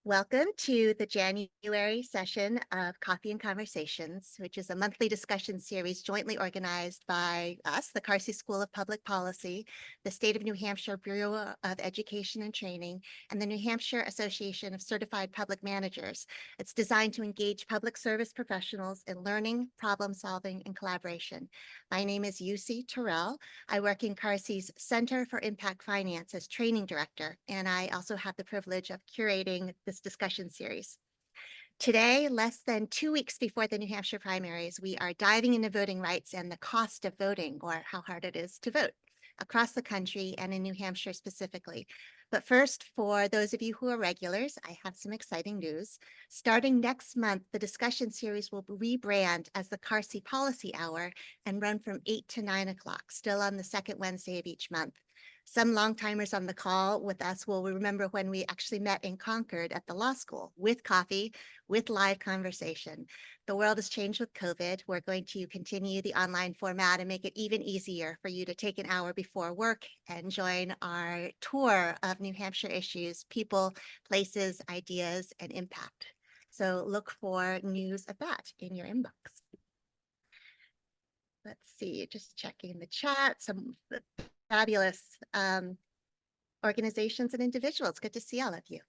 Welcome to the January session of Coffee and Conversations, which is a monthly discussion series jointly organized by us, the Carsey School of Public Policy, the State of New Hampshire Bureau of Education and Training, and the New Hampshire Association of Certified Public Managers. It's designed to engage public service professionals in learning, problem solving, and collaboration. My name is UC Terrell. I work in Carsey's Center for Impact Finance as training director, and I also have the privilege of curating this discussion series. Today, less than 2 weeks before the New Hampshire primaries, we are diving into voting rights and the cost of voting, or how hard it is to vote, across the country and in New Hampshire specifically. But first, for those of you who are regulars, I have some exciting news. Starting next month, the discussion series will rebrand as the Carsey Policy Hour and run from 8 to 9 o'clock, still on the second Wednesday of each month. Some long-timers on the call with us will remember when we actually met in Concord at the law school with coffee, with live conversation. The world has changed with COVID. We're going to continue the online format and make it even easier for you to take an hour before work and join our tour of New Hampshire issues, people, places, ideas, and impact. So look for news of that in your inbox. Let's see, just checking the chat, some fabulous organizations and individuals. Good to see all of you.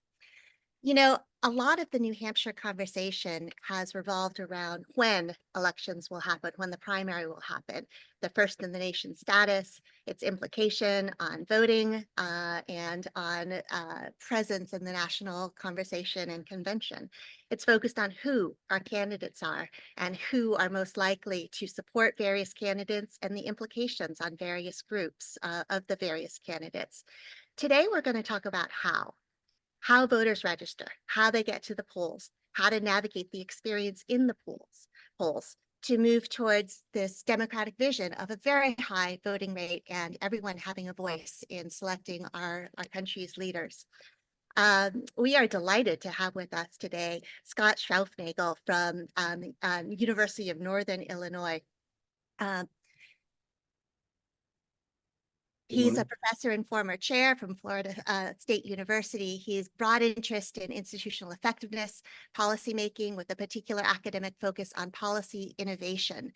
You know, a lot of the New Hampshire conversation has revolved around when elections will happen, when the primary will happen, the first in the nation status, its implication on voting, and on presence in the national conversation and convention. It's focused on who our candidates are and who are most likely to support various candidates and the implications on various groups of the various candidates. Today, we're going to talk about how voters register, how they get to the polls, how to navigate the experience in the polls to move towards this democratic vision of a very high voting rate and everyone having a voice in selecting our country's leaders. We are delighted to have with us today Scot Schraufnagel from University of Northern Illinois. He's a professor and former chair from Florida State University. He's broad interest in institutional effectiveness, policymaking with a particular academic focus on policy innovation.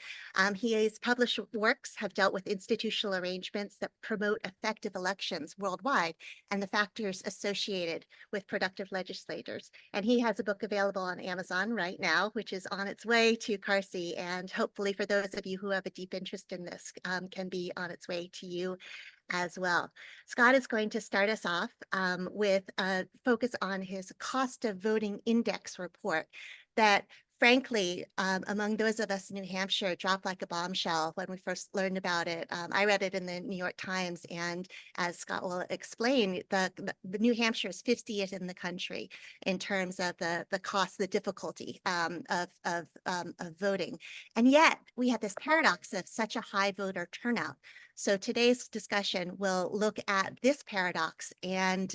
His published works have dealt with institutional arrangements that promote effective elections worldwide and the factors associated with productive legislators. And he has a book available on Amazon right now, which is on its way to Carsey. And hopefully for those of you who have a deep interest in this, can be on its way to you as well. Scot is going to start us off with a focus on his cost of voting index report that frankly, among those of us in New Hampshire, dropped like a bombshell when we first learned about it. I read it in the New York Times, and as Scot will explain, the New Hampshire is 50th in the country in terms of the cost, the difficulty of voting. And yet we have this paradox of such a high voter turnout. So today's discussion will look at this paradox and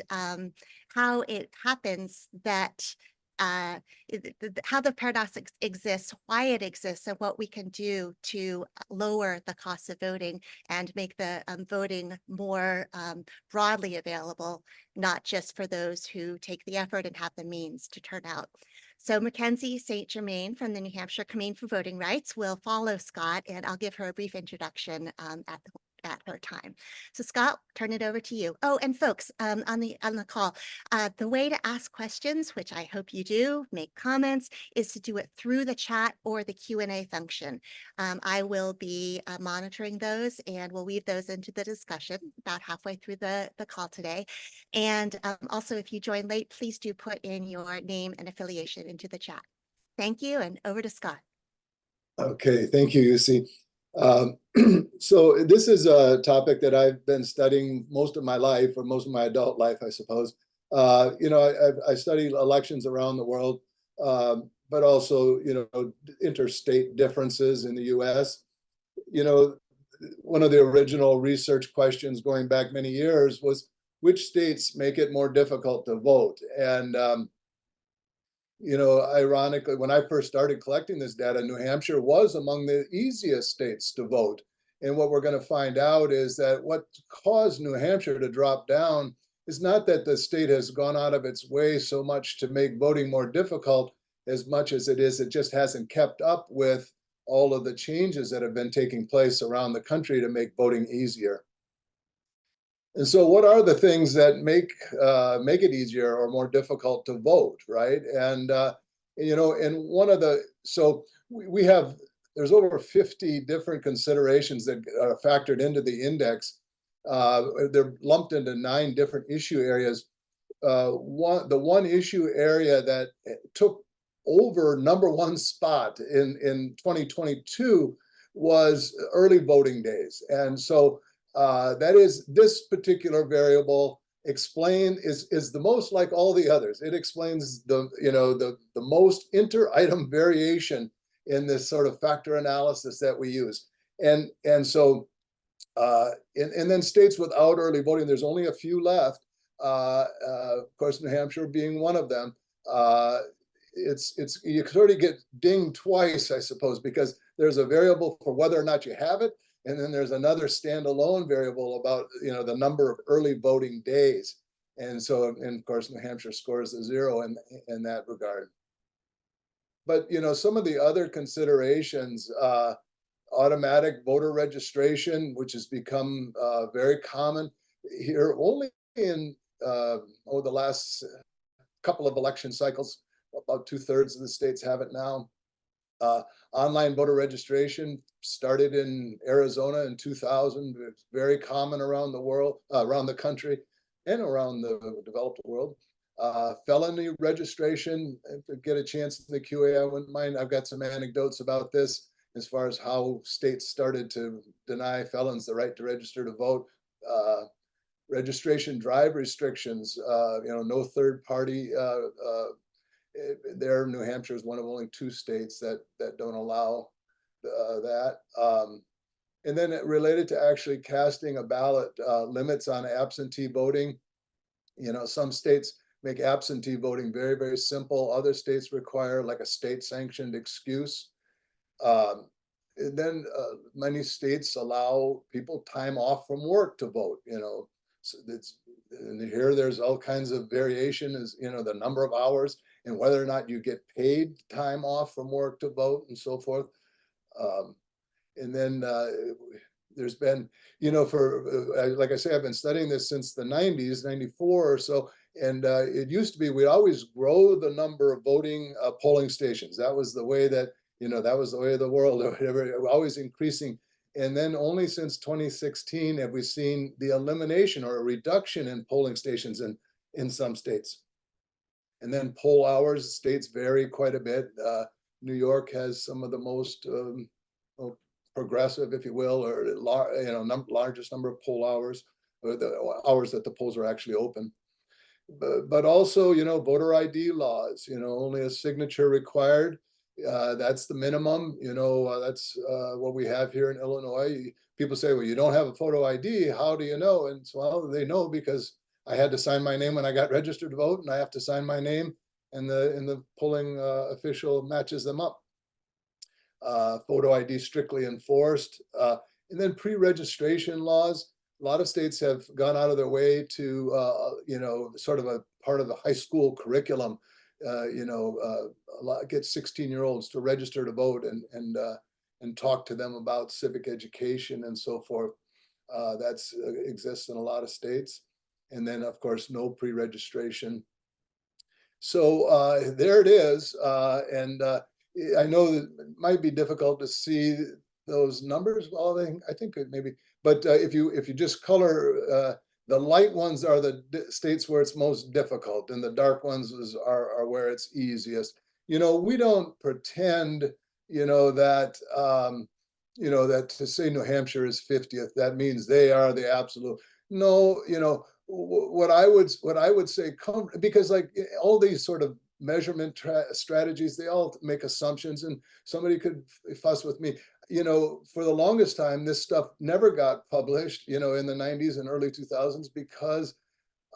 how it happens that how the paradox exists, why it exists, and what we can do to lower the cost of voting and make the voting more broadly available, not just for those who take the effort and have the means to turn out. So McKenzie St. Germain from the New Hampshire Committee for Voting Rights will follow Scot, and I'll give her a brief introduction at her time. So Scot, turn it over to you. Oh, and folks on the call, the way to ask questions, which I hope you do, make comments, is to do it through the chat or the Q&A function. I will be monitoring those and we'll weave those into the discussion about halfway through the call today. And also, if you join late, please do put in your name and affiliation into the chat. Thank you, and over to Scot. Okay, thank you, UC. So this is a topic that I've been studying most of my life, or most of my adult life, I suppose. I study elections around the world, but also, interstate differences in the US. One of the original research questions going back many years was, which states make it more difficult to vote? And ironically, when I first started collecting this data, New Hampshire was among the easiest states to vote. And what we're going to find out is that what caused New Hampshire to drop down it's not that the state has gone out of its way so much to make voting more difficult as much as it just hasn't kept up with all of the changes that have been taking place around the country to make voting easier. And so what are the things that make it easier or more difficult to vote, right? And and one of the so we have there's over 50 different considerations that are factored into the index. They're lumped into 9 different issue areas. The one issue area that took over #1 spot in 2022 was early voting days, and so that is this particular variable is the most like all the others. It explains the most inter-item variation in this sort of factor analysis that we use, and so and then states without early voting, there's only a few left. Of course, New Hampshire being one of them. It's you sort of get dinged twice, I suppose, because there's a variable for whether or not you have it, and then there's another standalone variable about the number of early voting days. And so, and of course, New Hampshire scores a 0 in that regard. But some of the other considerations, automatic voter registration, which has become very common here only in the last couple of election cycles. About 2/3 of the states have it now. Online voter registration started in Arizona in 2000. It's very common around the world, around the country, and around the developed world. Felony registration, if I get a chance in the QA, I wouldn't mind. I've got some anecdotes about this as far as how states started to deny felons the right to register to vote. Registration drive restrictions, no third party. There, New Hampshire is one of only 2 states that don't allow that. And then related to actually casting a ballot, limits on absentee voting. Some states make absentee voting very, very simple. Other states require like a state sanctioned excuse. And then many states allow people time off from work to vote. So and here there's all kinds of variation as the number of hours and whether or not you get paid time off from work to vote and so forth. And then there's been, like I say, I've been studying this since the 90s, 94 or so. And it used to be we'd always grow the number of voting polling stations. That was the way that, that was the way of the world, or whatever, always increasing. And then only since 2016 have we seen the elimination or a reduction in polling stations in some states. And then poll hours, states vary quite a bit. New York has some of the most progressive, if you will, or largest number of poll hours, or the hours that the polls are actually open. But also, voter ID laws, only a signature required. That's the minimum, that's what we have here in Illinois. People say, well, you don't have a photo ID. How do you know? And so, well, they know because I had to sign my name when I got registered to vote, and I have to sign my name, and the polling official matches them up. Photo ID strictly enforced. And then pre-registration laws. A lot of states have gone out of their way to, sort of a part of the high school curriculum, get 16-year-olds to register to vote and talk to them about civic education and so forth. That exists in a lot of states. And then, of course, no pre-registration. So there it is. And I know that it might be difficult to see those numbers. Well, I think it maybe, but if you just color, the light ones are the states where it's most difficult, and the dark ones are where it's easiest. We don't pretend, that that to say New Hampshire is 50th, that means they are the absolute. No, what I would say, because like all these sort of measurement strategies, they all make assumptions, and somebody could fuss with me. For the longest time, this stuff never got published, in the 90s and early 2000s, because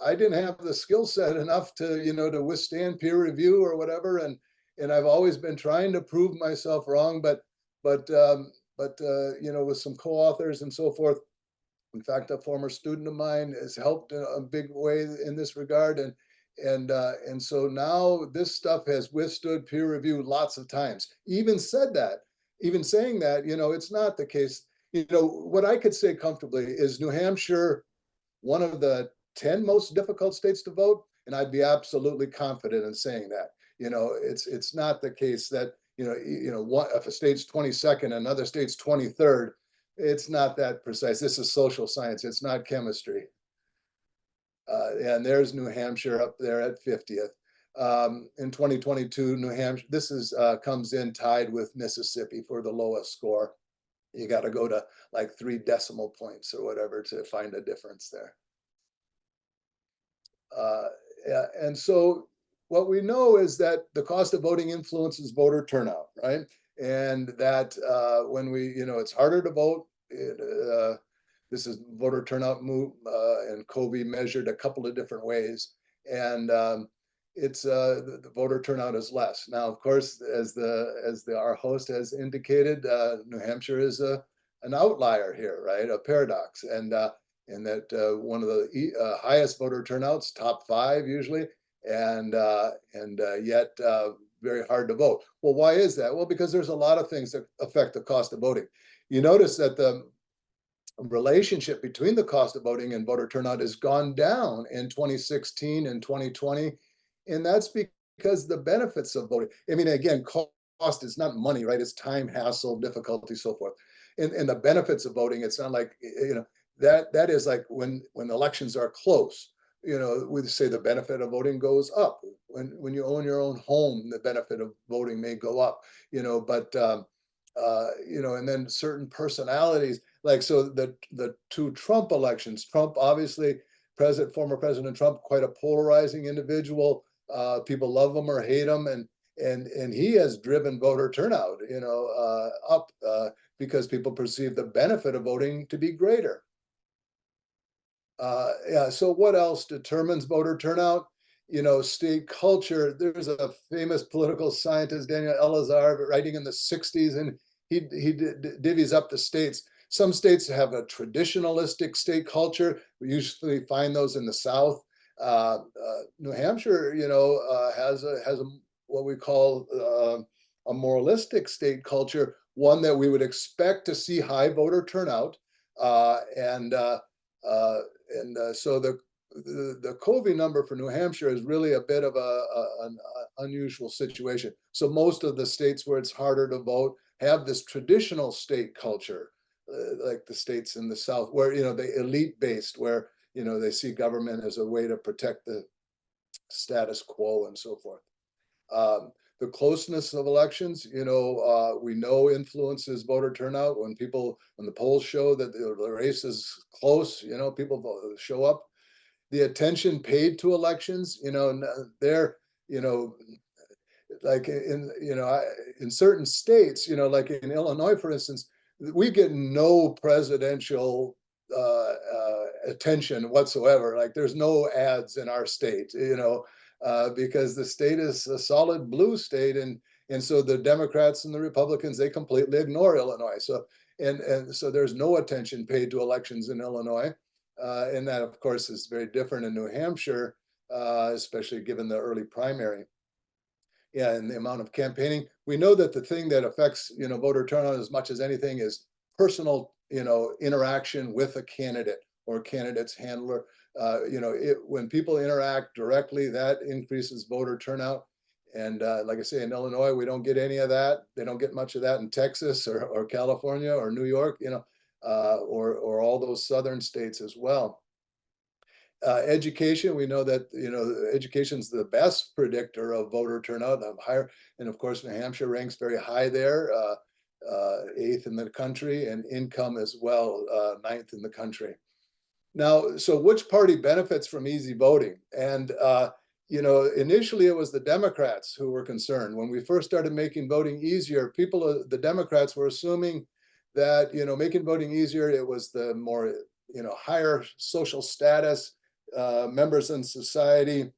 I didn't have the skill set enough to, to withstand peer review or whatever. And I've always been trying to prove myself wrong, but with some co-authors and so forth, In fact, a former student of mine has helped in a big way in this regard, and so now this stuff has withstood peer review lots of times. Even saying that, it's not the case. What I could say comfortably is New Hampshire, one of the 10 most difficult states to vote, and I'd be absolutely confident in saying that. It's not the case that if a state's 22nd, another state's 23rd. It's not that precise. This is social science. It's not chemistry. And there's New Hampshire up there at 50th. In 2022, New Hampshire, this is comes in tied with Mississippi for the lowest score. You got to go to like 3 decimal points or whatever to find a difference there. Yeah, and so what we know is that the cost of voting influences voter turnout, right? And that when it's harder to vote. This is voter turnout and COVI measured a couple of different ways, and it's the voter turnout is less. Now, of course, as our host has indicated, New Hampshire is an outlier here, right? A paradox, and that one of the highest voter turnouts, top 5 usually, and yet very hard to vote. Well, why is that? Well, because there's a lot of things that affect the cost of voting. You notice that the relationship between the cost of voting and voter turnout has gone down in 2016 and 2020, and that's because the benefits of voting. I mean, again, cost is not money, right? It's time, hassle, difficulty, so forth. And the benefits of voting, it's not like that is like when elections are close. We say the benefit of voting goes up. When you own your own home, the benefit of voting may go up. But and then certain personalities, like so the 2 Trump elections. Trump, obviously, former President Trump, quite a polarizing individual. People love him or hate him, and he has driven voter turnout, up because people perceive the benefit of voting to be greater. Yeah. So what else determines voter turnout? State culture. There's a famous political scientist, Daniel Elazar, writing in the 60s, and he divvies up the states. Some states have a traditionalistic state culture. We usually find those in the South. New Hampshire, has what we call a moralistic state culture, one that we would expect to see high voter turnout, so the COVI number for New Hampshire is really a bit of an unusual situation. So most of the states where it's harder to vote have this traditional state culture, like the states in the South, where they elite based, where they see government as a way to protect the status quo and so forth. The closeness of elections, we know influences voter turnout. When the polls show that the race is close, people show up. The attention paid to elections, they're, like in certain states, like in Illinois, for instance, we get no presidential attention whatsoever. Like there's no ads in our state, because the state is a solid blue state, and so the Democrats and the Republicans, they completely ignore Illinois. So and so there's no attention paid to elections in Illinois, and that of course is very different in New Hampshire, especially given the early primary. Yeah, and the amount of campaigning. We know that the thing that affects voter turnout as much as anything is personal interaction with a candidate or a candidate's handler. When people interact directly, that increases voter turnout. And like I say, in Illinois, we don't get any of that. They don't get much of that in Texas or California or New York, or all those southern states as well. Education, we know that education is the best predictor of voter turnout. Higher, and of course, New Hampshire ranks very high there, 8th in the country, and income as well, 9th in the country. Now, so which party benefits from easy voting? And initially it was the Democrats who were concerned. When we first started making voting easier, the Democrats were assuming that making voting easier, it was the more higher social status members in society,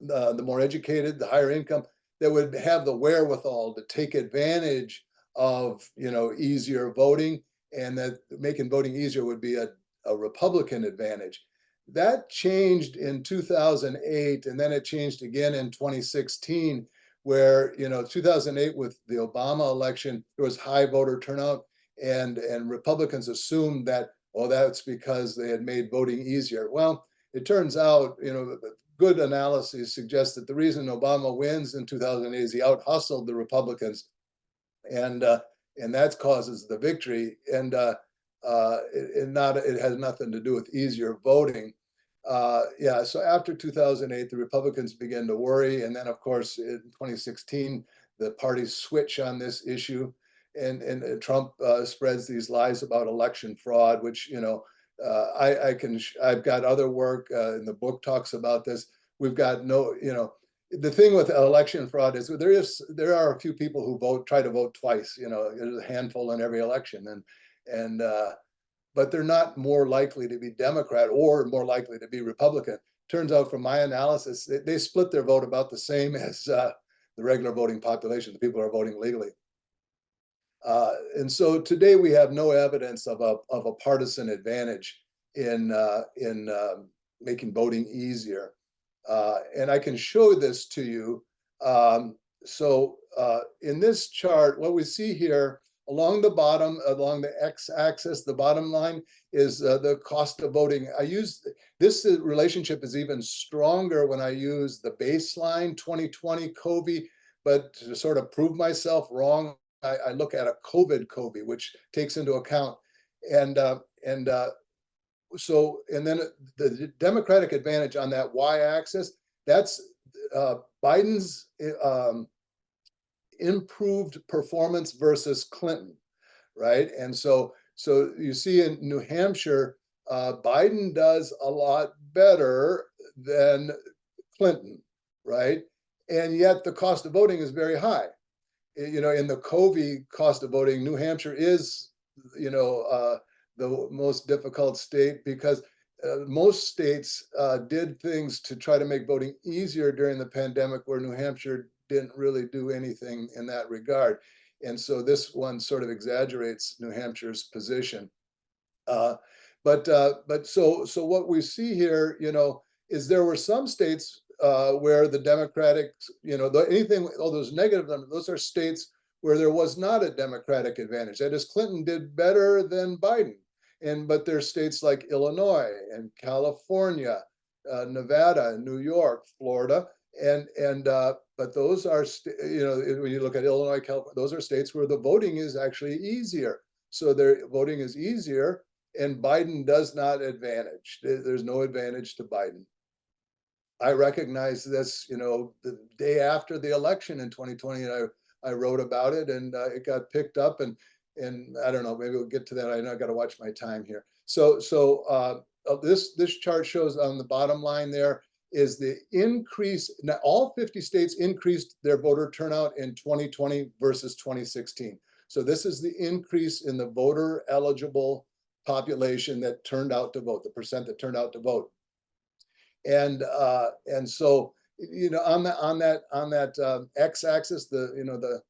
the more educated, the higher income, that would have the wherewithal to take advantage of easier voting, and that making voting easier would be a Republican advantage. That changed in 2008, and then it changed again in 2016, where, 2008 with the Obama election, there was high voter turnout, and Republicans assumed that, oh, that's because they had made voting easier. Well, it turns out, good analysis suggests that the reason Obama wins in 2008 is he out-hustled the Republicans, and that causes the victory, and it has nothing to do with easier voting. Yeah, so after 2008, the Republicans began to worry, and then of course in 2016, the parties switch on this issue, and Trump spreads these lies about election fraud, which I've got other work in the book talks about this. We've got the thing with election fraud is there are a few people who try to vote twice. There's a handful in every election, but they're not more likely to be Democrat or more likely to be Republican. Turns out from my analysis, they split their vote about the same as the regular voting population, the people who are voting legally. And so today we have no evidence of a partisan advantage in making voting easier. And I can show this to you. In this chart, what we see here along the bottom, along the x-axis, the bottom line is the cost of voting. This relationship is even stronger when I use the baseline 2020 COVI, but to sort of prove myself wrong, I look at a COVI, which takes into account, and then the Democratic advantage on that y-axis, that's Biden's improved performance versus Clinton, right? And so you see in New Hampshire, Biden does a lot better than Clinton, right? And yet the cost of voting is very high. In the COVI cost of voting, New Hampshire is, the most difficult state because most states did things to try to make voting easier during the pandemic, where New Hampshire didn't really do anything in that regard. And so this one sort of exaggerates New Hampshire's position. But so what we see here, is there were some states where the Democratic, all those negative numbers, those are states where there was not a Democratic advantage. That is, Clinton did better than Biden. But there's states like Illinois and California, Nevada, New York, Florida, but those are, when you look at Illinois, California, those are states where the voting is actually easier. So their voting is easier, and Biden does not advantage. There's no advantage to Biden. I recognize this, the day after the election in 2020, and I wrote about it, and it got picked up, and I don't know, maybe we'll get to that. I know I got to watch my time here. So this chart shows on the bottom line there is the increase. Now, all 50 states increased their voter turnout in 2020 versus 2016. So this is the increase in the voter eligible population that turned out to vote, the percent that turned out to vote. And so, on that x-axis, the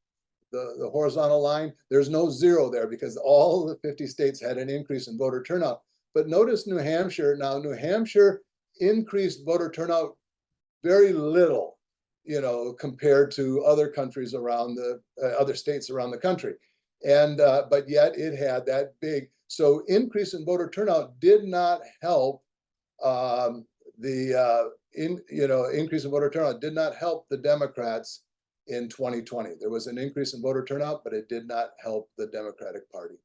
horizontal line, there's no zero there because all the 50 states had an increase in voter turnout. But notice New Hampshire. Now, New Hampshire increased voter turnout very little, compared to other countries around other states around the country. But yet it had that big. So increase in voter turnout did not help increase in voter turnout did not help the Democrats in 2020. There was an increase in voter turnout, but it did not help the Democratic Party.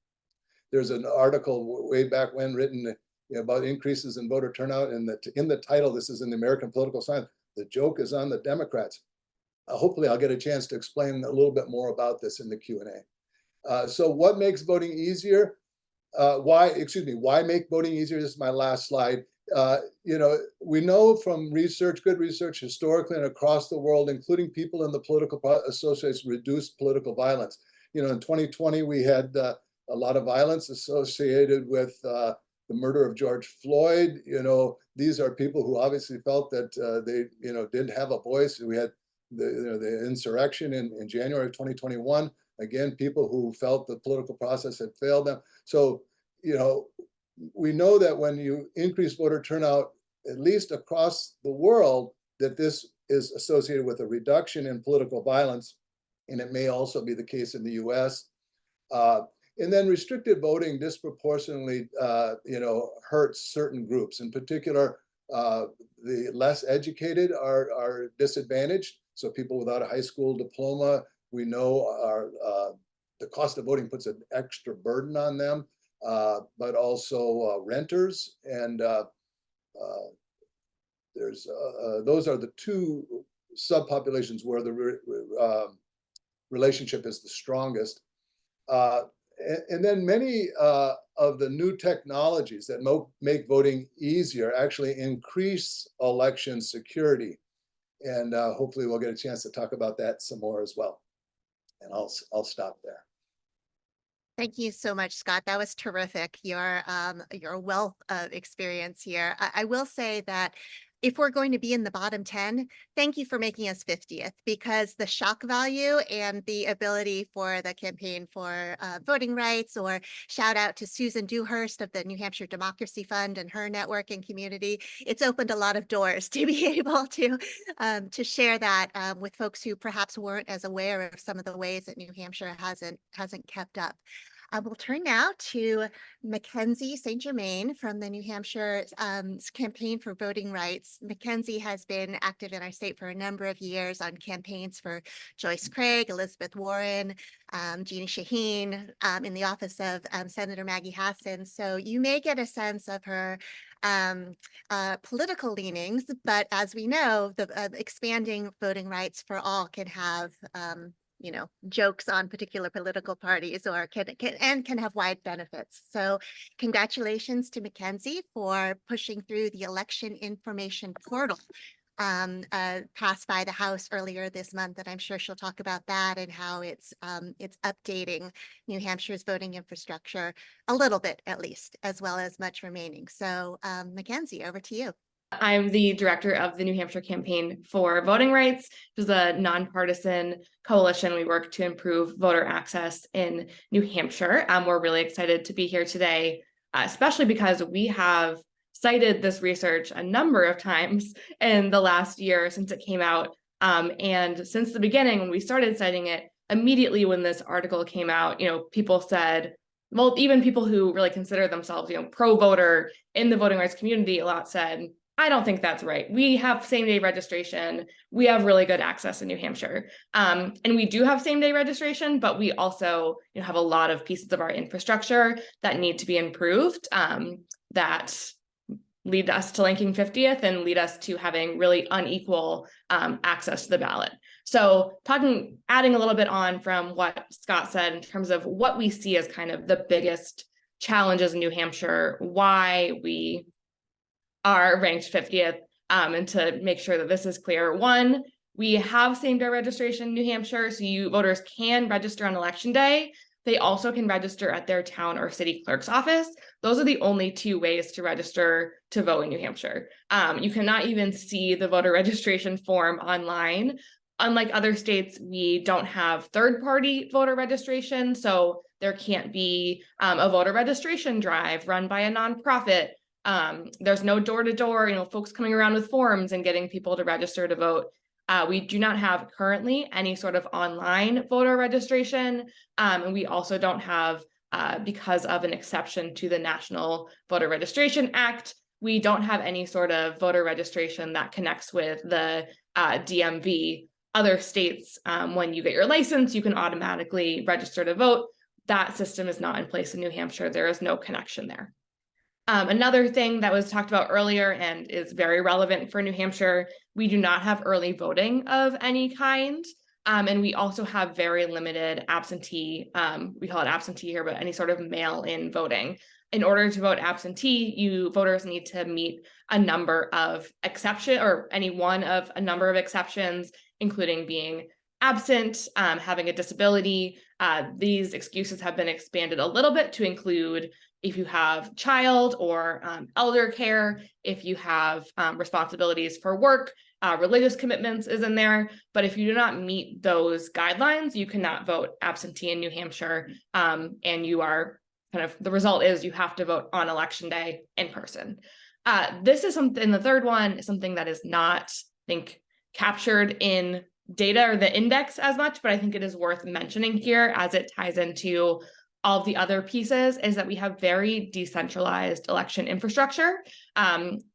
There's an article way back when written about increases in voter turnout, and in the title, this is in the American Political Science, the joke is on the Democrats. Hopefully I'll get a chance to explain a little bit more about this in the Q&A. So what makes voting easier? Why make voting easier? This is my last slide. We know from research, good research, historically and across the world, including people in the political associations, reduced political violence. In 2020, we had a lot of violence associated with the murder of George Floyd. These are people who obviously felt that they, didn't have a voice. We had the insurrection in January of 2021. Again, people who felt the political process had failed them. So, we know that when you increase voter turnout, at least across the world, that this is associated with a reduction in political violence, and it may also be the case in the US. And then restricted voting disproportionately, hurts certain groups. In particular, the less educated are disadvantaged. So people without a high school diploma, we know the cost of voting puts an extra burden on them, but also renters. And those are the two subpopulations where the relationship is the strongest. And then many of the new technologies that make voting easier actually increase election security. And hopefully we'll get a chance to talk about that some more as well. And I'll stop there. Thank you so much, Scott. That was terrific. Your wealth of experience here. I will say that if we're going to be in the bottom 10, thank you for making us 50th, because the shock value and the ability for the campaign for voting rights, or shout out to Susan Dewhurst of the New Hampshire Democracy Fund and her network and community. It's opened a lot of doors to be able to share that with folks who perhaps weren't as aware of some of the ways that New Hampshire hasn't kept up. We'll turn now to McKenzie St. Germain from the New Hampshire Campaign for Voting Rights. McKenzie has been active in our state for a number of years on campaigns for Joyce Craig, Elizabeth Warren, Jeannie Shaheen, in the office of Senator Maggie Hassan. So you may get a sense of her political leanings, but as we know, the expanding voting rights for all can have jokes on particular political parties, or can have wide benefits. So congratulations to McKenzie for pushing through the election information portal passed by the House earlier this month. And I'm sure she'll talk about that and how it's updating New Hampshire's voting infrastructure a little bit, at least, as well as much remaining. So McKenzie, over to you. I'm the director of the New Hampshire Campaign for Voting Rights, which is a nonpartisan coalition. We work to improve voter access in New Hampshire. We're really excited to be here today, especially because we have cited this research a number of times in the last year since it came out. And since the beginning, when we started citing it, immediately when this article came out, people said, well, even people who really consider themselves, pro-voter in the voting rights community, a lot said, I don't think that's right. We have same-day registration. We have really good access in New Hampshire. And we do have same-day registration, but we also have a lot of pieces of our infrastructure that need to be improved, that lead us to ranking 50th and lead us to having really unequal access to the ballot. So adding a little bit on from what Scott said in terms of what we see as kind of the biggest challenges in New Hampshire, why we are ranked 50th, and to make sure that this is clear. One, we have same-day registration in New Hampshire, so voters can register on election day. They also can register at their town or city clerk's office. Those are the only two ways to register to vote in New Hampshire. You cannot even see the voter registration form online. Unlike other states, we don't have third-party voter registration, so there can't be a voter registration drive run by a nonprofit. There's no door-to-door, folks coming around with forms and getting people to register to vote. We do not have currently any sort of online voter registration. And we also don't have, because of an exception to the National Voter Registration Act, we don't have any sort of voter registration that connects with the DMV. Other states, when you get your license, you can automatically register to vote. That system is not in place in New Hampshire. There is no connection there. Another thing that was talked about earlier and is very relevant for New Hampshire, we do not have early voting of any kind. And we also have very limited absentee, we call it absentee here, but any sort of mail-in voting. In order to vote absentee, voters need to meet a number of exceptions, or any one of a number of exceptions, including being absent, having a disability. These excuses have been expanded a little bit to include if you have child or elder care, if you have responsibilities for work, religious commitments is in there. But if you do not meet those guidelines, you cannot vote absentee in New Hampshire, and you are kind of the result is you have to vote on election day in person. This is something, the third one is something that is not, I think, captured in data or the index as much, but I think it is worth mentioning here as it ties into all of the other pieces, is that we have very decentralized election infrastructure.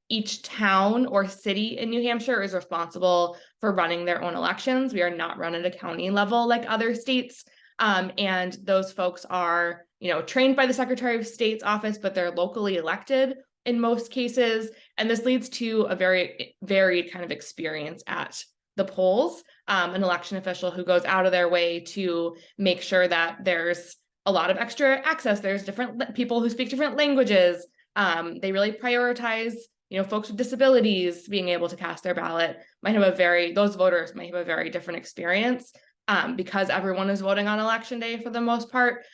Each town or city in New Hampshire is responsible for running their own elections. We are not run at a county level like other states. And those folks are, trained by the Secretary of State's office, but they're locally elected in most cases. And this leads to a very varied kind of experience at the polls. An election official who goes out of their way to make sure that there's a lot of extra access. There's different people who speak different languages. They really prioritize, folks with disabilities being able to cast their ballot. Those voters might have a very different experience because everyone is voting on election day for the most part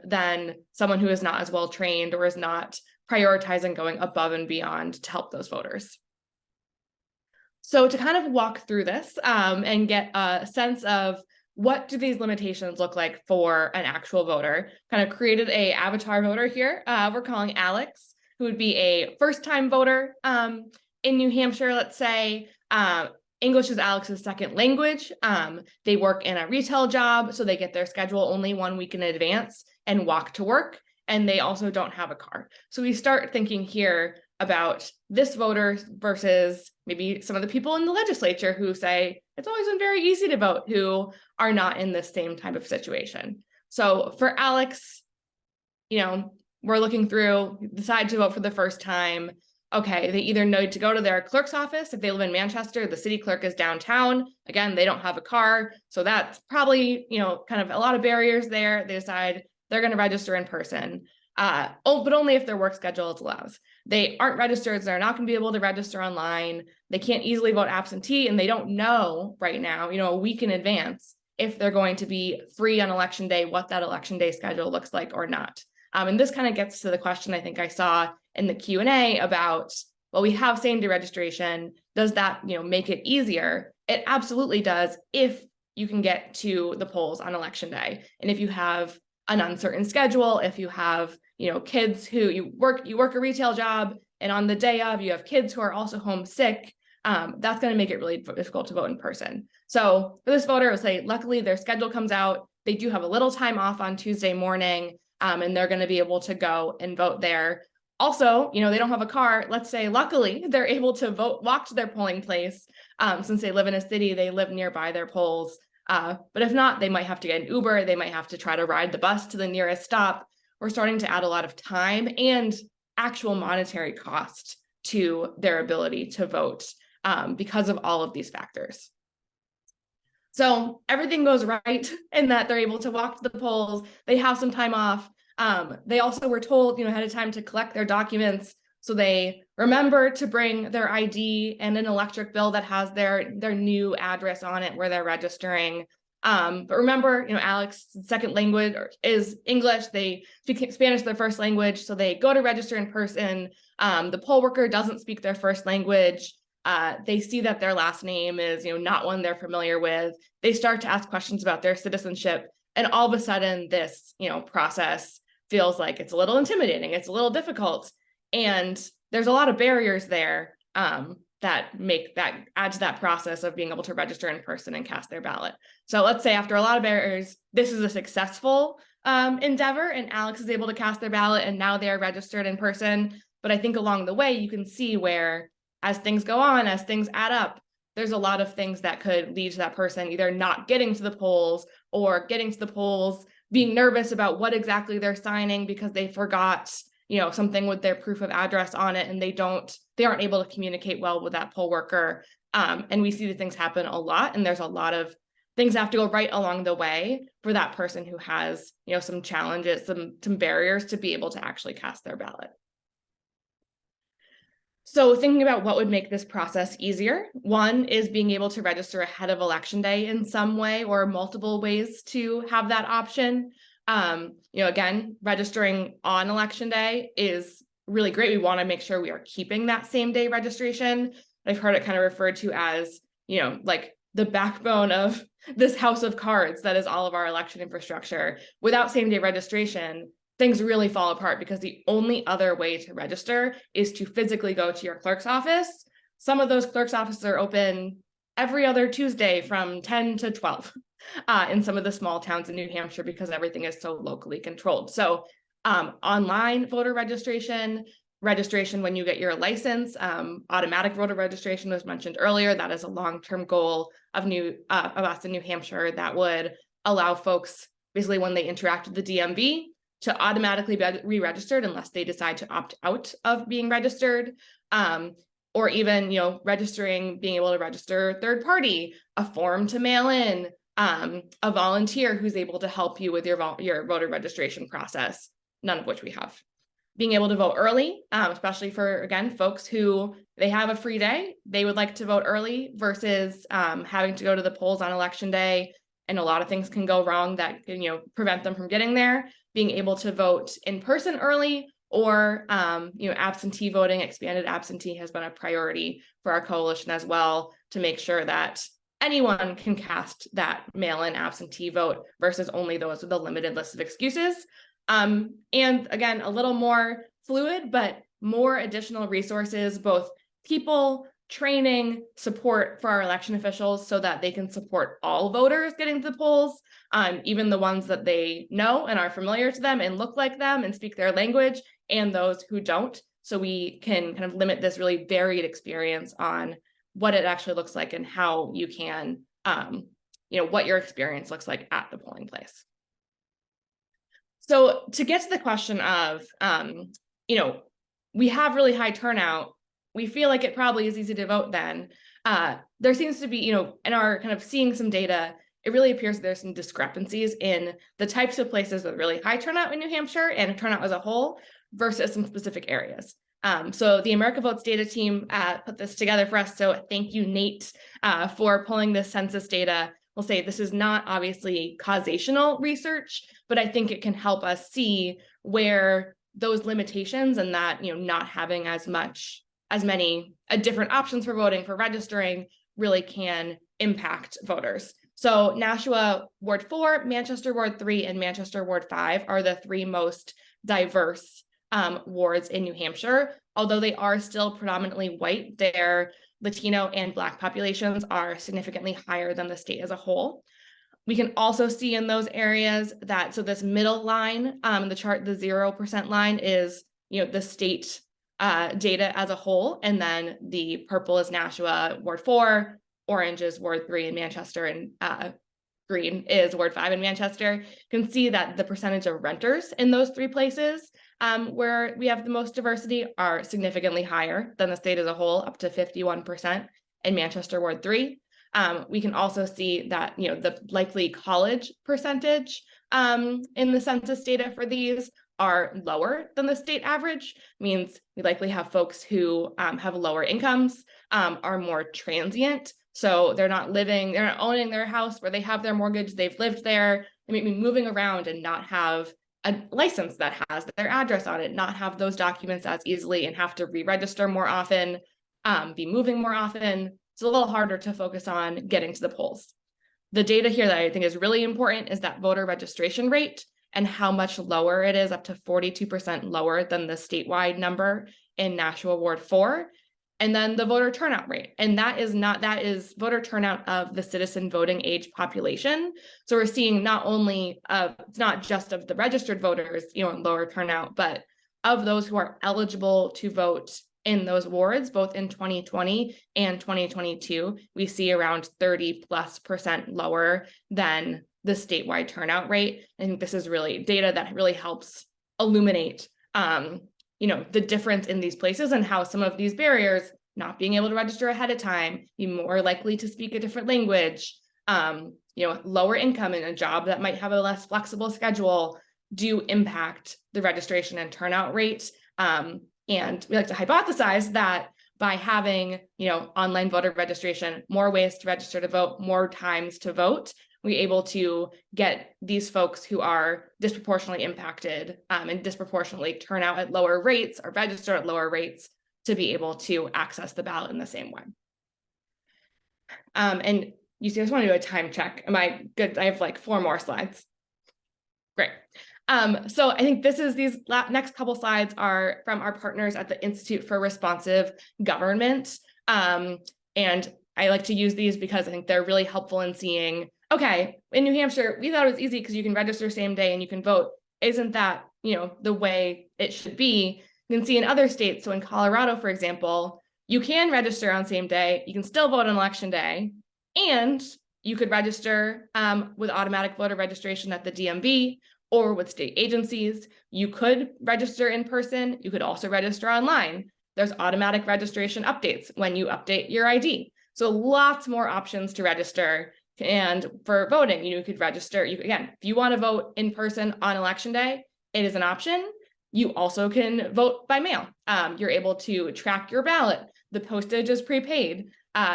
than someone who is not as well trained or is not prioritizing going above and beyond to help those voters. So to kind of walk through this and get a sense of what do these limitations look like for an actual voter, kind of created a avatar voter here. We're calling Alex, who would be a first-time voter in New Hampshire, let's say. English is Alex's second language. They work in a retail job, so they get their schedule only 1 week in advance and walk to work. And they also don't have a car. So we start thinking here about this voter versus maybe some of the people in the legislature who say it's always been very easy to vote, who are not in this same type of situation. So for Alex, we're looking through, decide to vote for the first time. Okay, they either need to go to their clerk's office. If they live in Manchester, the city clerk is downtown. Again, they don't have a car. So that's probably, kind of a lot of barriers there. They decide they're going to register in person. But only if their work schedule allows. They aren't registered, so they're not going to be able to register online. They can't easily vote absentee, and they don't know right now, a week in advance, if they're going to be free on election day, what that election day schedule looks like or not. And this kind of gets to the question I think I saw in the Q&A about, well, we have same-day registration. Does that, make it easier? It absolutely does if you can get to the polls on election day. And if you have an uncertain schedule, if you have, kids who you work a retail job, and on the day of you have kids who are also homesick, that's going to make it really difficult to vote in person. So for this voter, I would say, luckily their schedule comes out. They do have a little time off on Tuesday morning, and they're going to be able to go and vote there. Also, they don't have a car. Let's say, luckily, they're able to walk to their polling place. Since they live in a city, they live nearby their polls. But if not, they might have to get an Uber. They might have to try to ride the bus to the nearest stop. We're starting to add a lot of time and actual monetary cost to their ability to vote because of all of these factors. So everything goes right in that they're able to walk to the polls. They have some time off. They also were told, ahead of time to collect their documents. So they remember to bring their ID and an electric bill that has their new address on it where they're registering. But remember, Alex's second language is English. They speak Spanish their first language. So they go to register in person. The poll worker doesn't speak their first language. They see that their last name is, not one they're familiar with. They start to ask questions about their citizenship. And all of a sudden this, process feels like it's a little intimidating. It's a little difficult. And there's a lot of barriers there that add to that process of being able to register in person and cast their ballot. So let's say after a lot of barriers, this is a successful endeavor and Alex is able to cast their ballot and now they are registered in person. But I think along the way, you can see where as things go on, as things add up, there's a lot of things that could lead to that person either not getting to the polls or getting to the polls, being nervous about what exactly they're signing because they forgot something with their proof of address on it and they aren't able to communicate well with that poll worker. And we see these things happen a lot, and there's a lot of things that have to go right along the way for that person who has, some challenges, some barriers to be able to actually cast their ballot. So thinking about what would make this process easier, one is being able to register ahead of election day in some way or multiple ways to have that option. Again, registering on election day is really great. We want to make sure we are keeping that same day registration. I've heard it kind of referred to as, like the backbone of this house of cards that is all of our election infrastructure. Without same day registration, things really fall apart because the only other way to register is to physically go to your clerk's office. Some of those clerk's offices are open every other Tuesday from 10 to 12 in some of the small towns in New Hampshire because everything is so locally controlled. So online voter registration when you get your license, automatic voter registration was mentioned earlier. That is a long-term goal of us in New Hampshire that would allow folks basically when they interact with the DMV to automatically be re-registered unless they decide to opt out of being registered. Or even, registering, being able to register third party, a form to mail in, a volunteer who's able to help you with your voter registration process, none of which we have. Being able to vote early, especially for, again, folks who they have a free day, they would like to vote early versus having to go to the polls on election day. And a lot of things can go wrong that can, prevent them from getting there. Being able to vote in person early or, absentee voting, expanded absentee has been a priority for our coalition as well to make sure that anyone can cast that mail-in absentee vote versus only those with a limited list of excuses. And again, a little more fluid, but more additional resources, both people, training, support for our election officials so that they can support all voters getting to the polls, even the ones that they know and are familiar to them and look like them and speak their language, and those who don't. So we can kind of limit this really varied experience on what it actually looks like and how you can, what your experience looks like at the polling place. So to get to the question of, we have really high turnout, we feel like it probably is easy to vote then. There seems to be, in our kind of seeing some data, it really appears that there's some discrepancies in the types of places with really high turnout in New Hampshire and turnout as a whole versus some specific areas. So the America Votes data team put this together for us. So thank you, Nate, for pulling this census data. We'll say this is not obviously causational research, but I think it can help us see where those limitations and that, not having as many different options for voting, for registering, really can impact voters. So Nashua Ward 4, Manchester Ward 3, and Manchester Ward 5 are the three most diverse wards in New Hampshire. Although they are still predominantly white, their Latino and Black populations are significantly higher than the state as a whole. We can also see in those areas that, so this middle line, the chart, the 0% line is, the state data as a whole, and then the purple is Nashua Ward 4, orange is Ward 3 in Manchester, and green is Ward 5 in Manchester. You can see that the percentage of renters in those three places where we have the most diversity are significantly higher than the state as a whole, up to 51% in Manchester Ward 3. We can also see that, the likely college percentage in the census data for these are lower than the state average. Means we likely have folks who have lower incomes, are more transient. So they're not owning their house where they have their mortgage, they've lived there, they may be moving around and not have a license that has their address on it, not have those documents as easily and have to re-register more often, be moving more often. It's a little harder to focus on getting to the polls. The data here that I think is really important is that voter registration rate and how much lower it is, up to 42% lower than the statewide number in Nashua Ward 4. And then the voter turnout rate. And that is voter turnout of the citizen voting age population. So we're seeing not only, it's not just of the registered voters, lower turnout, but of those who are eligible to vote in those wards, both in 2020 and 2022, we see around 30+% lower than the statewide turnout rate. I think this is really data that really helps illuminate the difference in these places and how some of these barriers, not being able to register ahead of time, be more likely to speak a different language, lower income in a job that might have a less flexible schedule, do impact the registration and turnout rate. And we like to hypothesize that by having, online voter registration, more ways to register to vote, more times to vote, we're able to get these folks who are disproportionately impacted and disproportionately turn out at lower rates or register at lower rates to be able to access the ballot in the same way. And you see, I just want to do a time check. Am I good? I have like 4 more slides. Great. So I think these next couple slides are from our partners at the Institute for Responsive Government. And I like to use these because I think they're really helpful in seeing, okay, in New Hampshire, we thought it was easy because you can register same day and you can vote. Isn't that, the way it should be? You can see in other states. So in Colorado, for example, you can register on same day. You can still vote on election day. And you could register with automatic voter registration at the DMV or with state agencies. You could register in person. You could also register online. There's automatic registration updates when you update your ID. So lots more options to register. And for voting, you could register. Again, if you want to vote in person on election day, it is an option. You also can vote by mail. You're able to track your ballot. The postage is prepaid.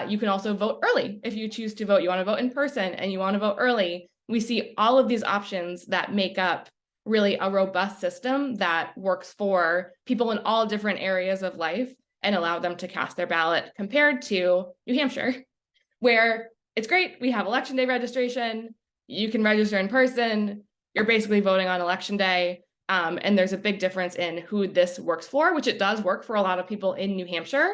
You can also vote early if you choose to vote. You want to vote in person and you want to vote early. We see all of these options that make up really a robust system that works for people in all different areas of life and allow them to cast their ballot, compared to New Hampshire, where it's great. We have election day registration. You can register in person. You're basically voting on election day. And there's a big difference in who this works for, which it does work for a lot of people in New Hampshire,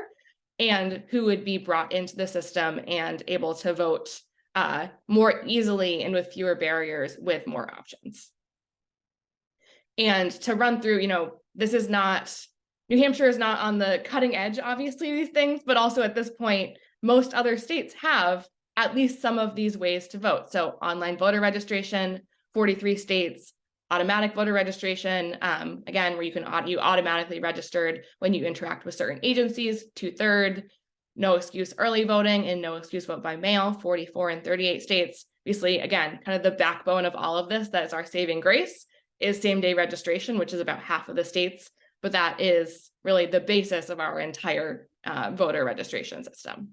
and who would be brought into the system and able to vote more easily and with fewer barriers with more options. And to run through, New Hampshire is not on the cutting edge, obviously, these things, but also at this point, most other states have at least some of these ways to vote. So online voter registration, 43 states, automatic voter registration, again, where you automatically registered when you interact with certain agencies, 2/3, no excuse early voting and no excuse vote by mail, 44 and 38 states. Obviously, again, kind of the backbone of all of this, that is our saving grace, is same day registration, which is about half of the states, but that is really the basis of our entire voter registration system.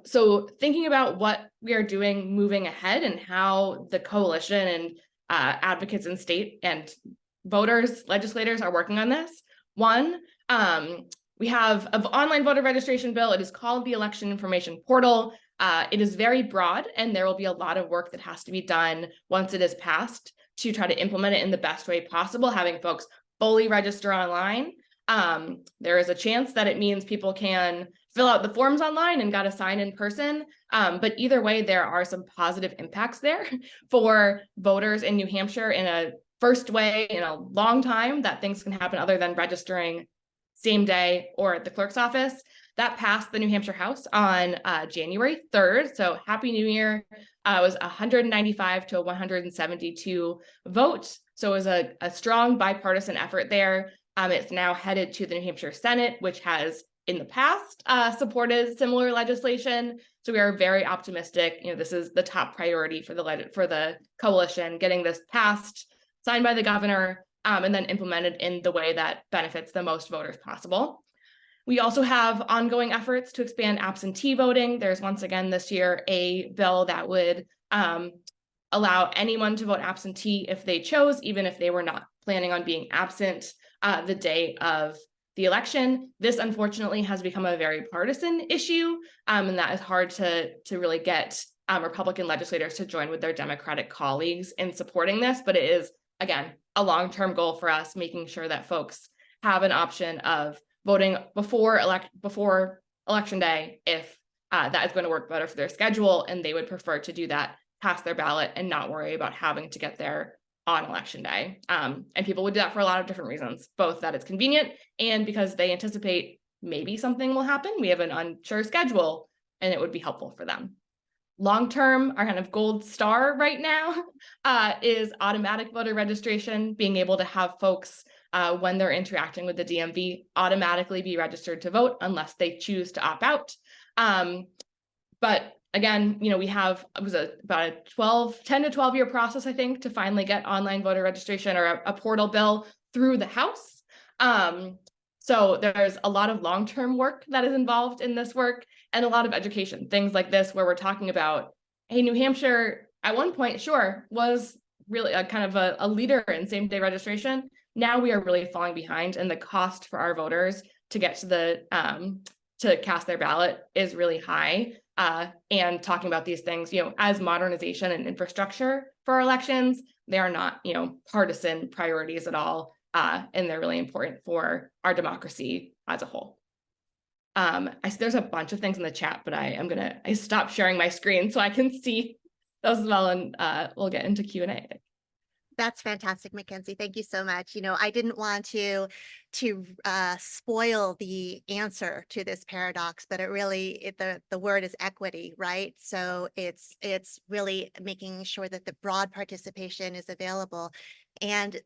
So thinking about what we are doing moving ahead and how the coalition and advocates in state and voters, legislators are working on this. One, we have an online voter registration bill. It is called the Election Information Portal. It is very broad, and there will be a lot of work that has to be done once it is passed to try to implement it in the best way possible, having folks fully register online. There is a chance that it means people can fill out the forms online and got to sign in person. But either way, there are some positive impacts there for voters in New Hampshire in a first way in a long time that things can happen other than registering same day or at the clerk's office. That passed the New Hampshire House on January 3rd. So Happy New Year. It was 195 to 172 vote. So it was a strong bipartisan effort there. It's now headed to the New Hampshire Senate, which has in the past supported similar legislation. So we are very optimistic. This is the top priority for the coalition, getting this passed, signed by the governor, and then implemented in the way that benefits the most voters possible. We also have ongoing efforts to expand absentee voting. There's once again this year a bill that would allow anyone to vote absentee if they chose, even if they were not planning on being absent the day of the election. This unfortunately has become a very partisan issue, and that is hard to really get Republican legislators to join with their Democratic colleagues in supporting this. But it is, again, a long-term goal for us, making sure that folks have an option of voting before election day if that is going to work better for their schedule, and they would prefer to do that, cast their ballot, and not worry about having to get there on election day. And people would do that for a lot of different reasons, both that it's convenient and because they anticipate maybe something will happen. We have an unsure schedule and it would be helpful for them. Long-term, our kind of gold star right now is automatic voter registration, being able to have folks when they're interacting with the DMV automatically be registered to vote unless they choose to opt out. But again, we have, it was about a 10 to 12 year process, I think, to finally get online voter registration or a portal bill through the House. So there's a lot of long-term work that is involved in this work and a lot of education, things like this, where we're talking about, hey, New Hampshire at one point, sure, was really a kind of a leader in same-day registration. Now we are really falling behind, and the cost for our voters to get to to cast their ballot is really high. and talking about these things, as modernization and infrastructure for our elections. They are not, partisan priorities at all, and they're really important for our democracy as a whole. I see there's a bunch of things in the chat, but I stopped sharing my screen so I can see those as well, and we'll get into Q&A. That's fantastic, McKenzie. Thank you so much. I didn't want to spoil the answer to this paradox, but the word is equity, right? So it's really making sure that the broad participation is available. And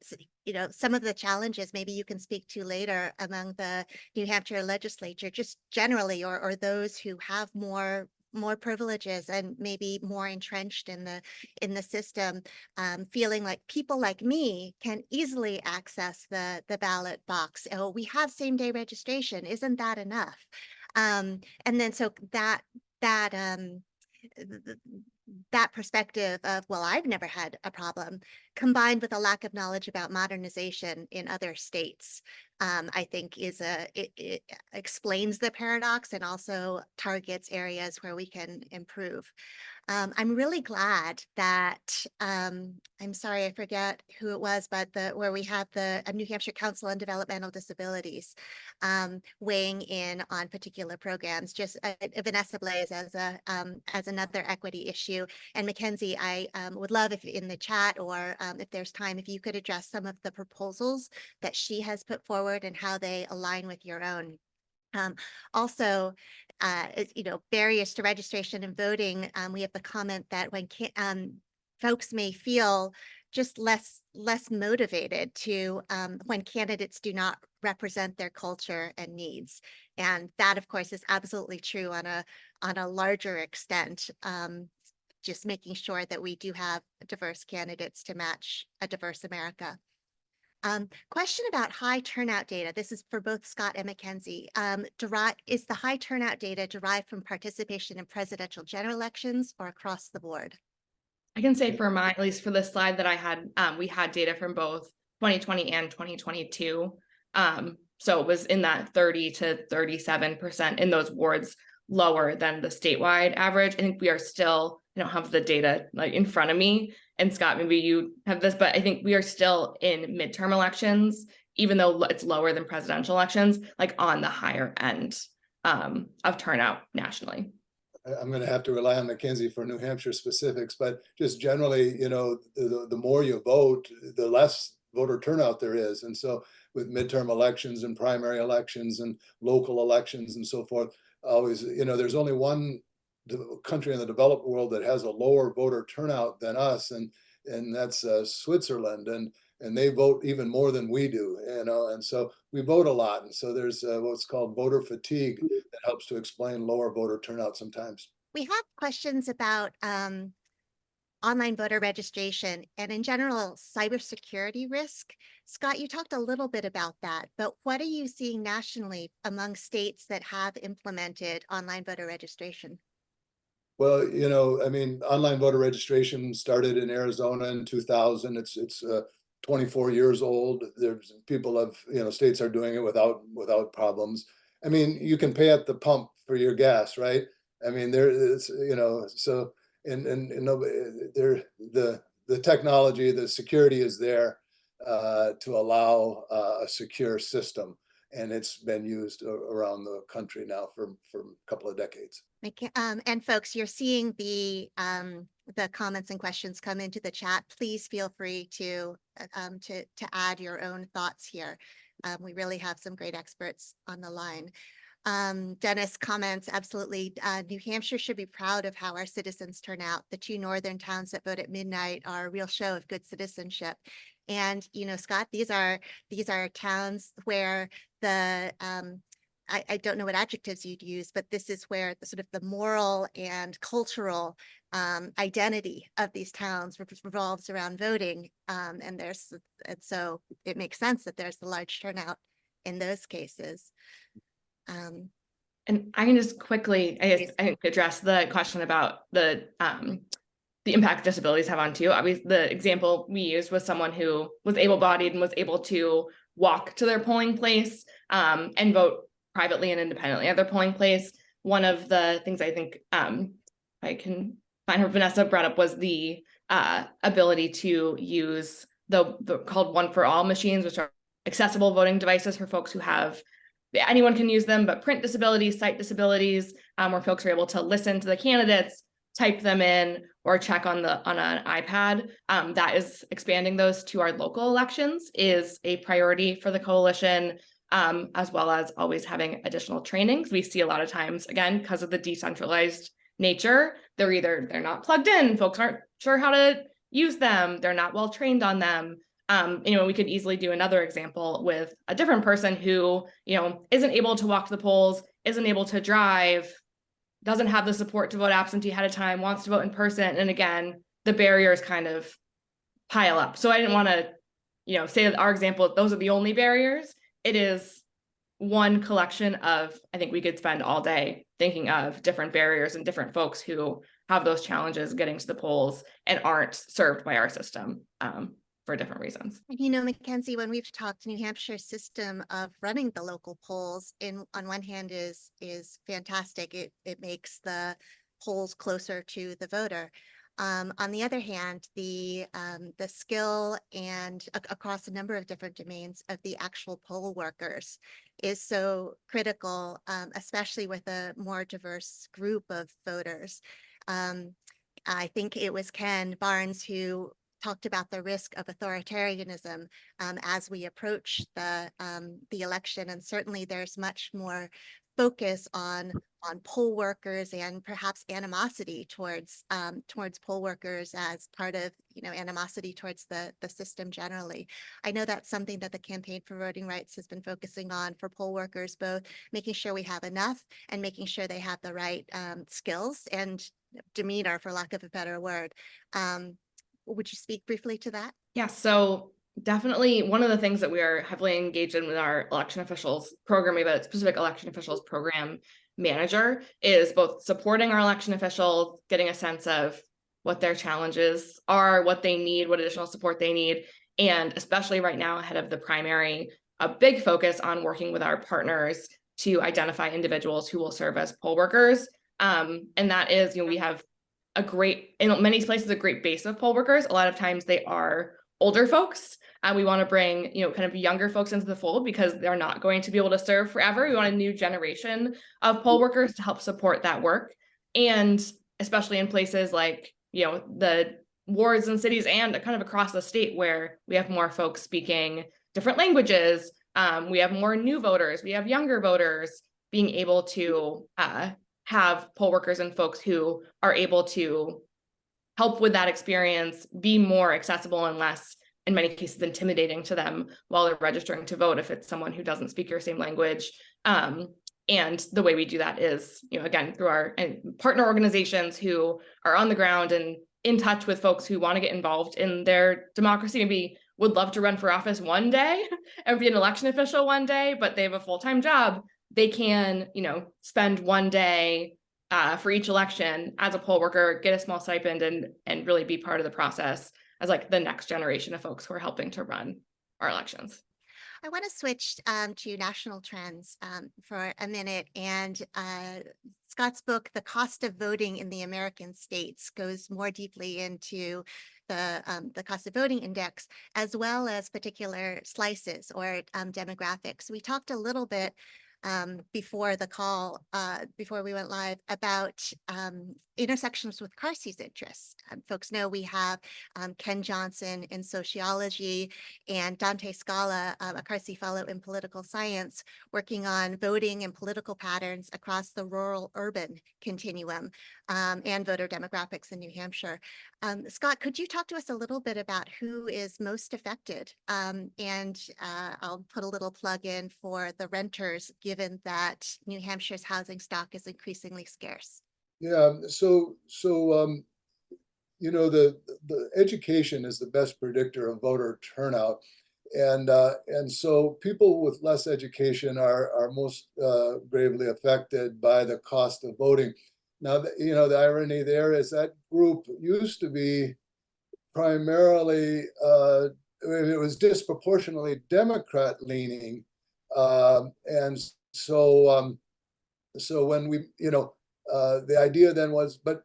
some of the challenges maybe you can speak to later among the New Hampshire legislature, just generally, or those who have more privileges and maybe more entrenched in the system, feeling like people like me can easily access the ballot box. Oh, we have same-day registration. Isn't that enough? And then so that perspective of, well, I've never had a problem, combined with a lack of knowledge about modernization in other states, I think it explains the paradox and also targets areas where we can improve. I'm really glad that, I'm sorry, I forget who it was, but where we have the New Hampshire Council on Developmental Disabilities weighing in on particular programs, just Vanessa Blaze as another equity issue. And McKenzie, I would love if in the chat or if there's time, if you could address some of the proposals that she has put forward and how they align with your own. Also, barriers to registration and voting, we have the comment that when folks may feel just less motivated to when candidates do not represent their culture and needs. And that, of course, is absolutely true on a larger extent. Just making sure that we do have diverse candidates to match a diverse America. Question about high turnout data. This is for both Scott and McKenzie. Is the high turnout data derived from participation in presidential general elections or across the board? I can say for at least for the slide that I had, we had data from both 2020 and 2022. So it was in that 30 to 37% in those wards, lower than the statewide average. I think we are still, I don't have the data like in front of me, and Scott, maybe you have this, but I think we are still in midterm elections, even though it's lower than presidential elections, like on the higher end of turnout nationally. I'm going to have to rely on McKenzie for New Hampshire specifics, but just generally, the more you vote, the less voter turnout there is. And so with midterm elections and primary elections and local elections and so forth, always, there's only one country in the developed world that has a lower voter turnout than us, and that's Switzerland, and they vote even more than we do, and so we vote a lot, and so there's what's called voter fatigue that helps to explain lower voter turnout sometimes. We have questions about online voter registration and in general cybersecurity risk. Scott, you talked a little bit about that, but what are you seeing nationally among states that have implemented online voter registration? Well, I mean, online voter registration started in Arizona in 2000. It's 24 years old. There's people states are doing it without problems. I mean, you can pay at the pump for your gas, right? I mean, so the technology, the security is there to allow a secure system, and it's been used around the country now for a couple of decades. And folks, you're seeing the comments and questions come into the chat. Please feel free to add your own thoughts here. We really have some great experts on the line. Dennis comments, absolutely. New Hampshire should be proud of how our citizens turn out. The 2 northern towns that vote at midnight are a real show of good citizenship. And, Scott, these are towns where the I don't know what adjectives you'd use, but this is where the sort of the moral and cultural identity of these towns revolves around voting. And so it makes sense that there's a large turnout in those cases. And I can just quickly, I think, address the question about the impact disabilities have on too. Obviously, the example we used was someone who was able-bodied and was able to walk to their polling place and vote privately and independently at their polling place. one of the things I think I can find her, Vanessa brought up was the ability to use the called One for All machines, which are accessible voting devices for folks who have, anyone can use them, but print disabilities, sight disabilities, where folks are able to listen to the candidates, type them in, or check on an iPad. That is expanding those to our local elections is a priority for the coalition, as well as always having additional trainings. We see a lot of times, again, because of the decentralized nature, they're not plugged in, folks aren't sure how to use them, they're not well trained on them. We could easily do another example with a different person who, isn't able to walk to the polls, isn't able to drive, doesn't have the support to vote absentee ahead of time, wants to vote in person. And again, the barriers kind of pile up. So I didn't want to, say that our example, those are the only barriers. It is one collection of, I think we could spend all day thinking of different barriers and different folks who have those challenges getting to the polls and aren't served by our system for different reasons. McKenzie, when we've talked, New Hampshire's system of running the local polls on one hand is fantastic. It makes the polls closer to the voter. On the other hand, the skill and across a number of different domains of the actual poll workers is so critical, especially with a more diverse group of voters. I think it was Ken Barnes who talked about the risk of authoritarianism as we approach the election, and certainly there's much more focus on poll workers and perhaps animosity towards poll workers as part of animosity towards the system generally. I know that's something that the Campaign for Voting Rights has been focusing on for poll workers, both making sure we have enough and making sure they have the right skills and demeanor, for lack of a better word. Would you speak briefly to that? Yeah, so definitely one of the things that we are heavily engaged in with our election officials program, we have a specific election officials program manager, is both supporting our election officials, getting a sense of what their challenges are, what they need, what additional support they need, and especially right now ahead of the primary, a big focus on working with our partners to identify individuals who will serve as poll workers. And that is, we have in many places, a great base of poll workers. A lot of times they are older folks. We want to bring, kind of younger folks into the fold because they're not going to be able to serve forever. We want a new generation of poll workers to help support that work. And especially in places like, the wards and cities and kind of across the state where we have more folks speaking different languages. We have more new voters, we have younger voters, being able to have poll workers and folks who are able to help with that experience, be more accessible and less, in many cases, intimidating to them while they're registering to vote if it's someone who doesn't speak your same language. And the way we do that is, again, through our partner organizations who are on the ground and in touch with folks who want to get involved in their democracy, maybe would love to run for office one day and be an election official one day, but they have a full-time job. They can, spend one day for each election as a poll worker, get a small stipend, and really be part of the process as like the next generation of folks who are helping to run our elections. I want to switch to national trends for a minute. And Scot's book, The Cost of Voting in the American States, goes more deeply into the cost of voting index, as well as particular slices or demographics. We talked a little bit before the call, before we went live, about intersections with Carsey's interests. Folks know we have Ken Johnson in sociology and Dante Scala, a Carsey fellow in political science, working on voting and political patterns across the rural-urban continuum and voter demographics in New Hampshire. Scot, could you talk to us a little bit about who is most affected? And I'll put a little plug in for the renters, given that New Hampshire's housing stock is increasingly scarce. Yeah, so the education is the best predictor of voter turnout, and so people with less education are most gravely affected by the cost of voting. Now, the irony there is that group used to be primarily, it was disproportionately Democrat leaning, and so So when we, the idea then was, but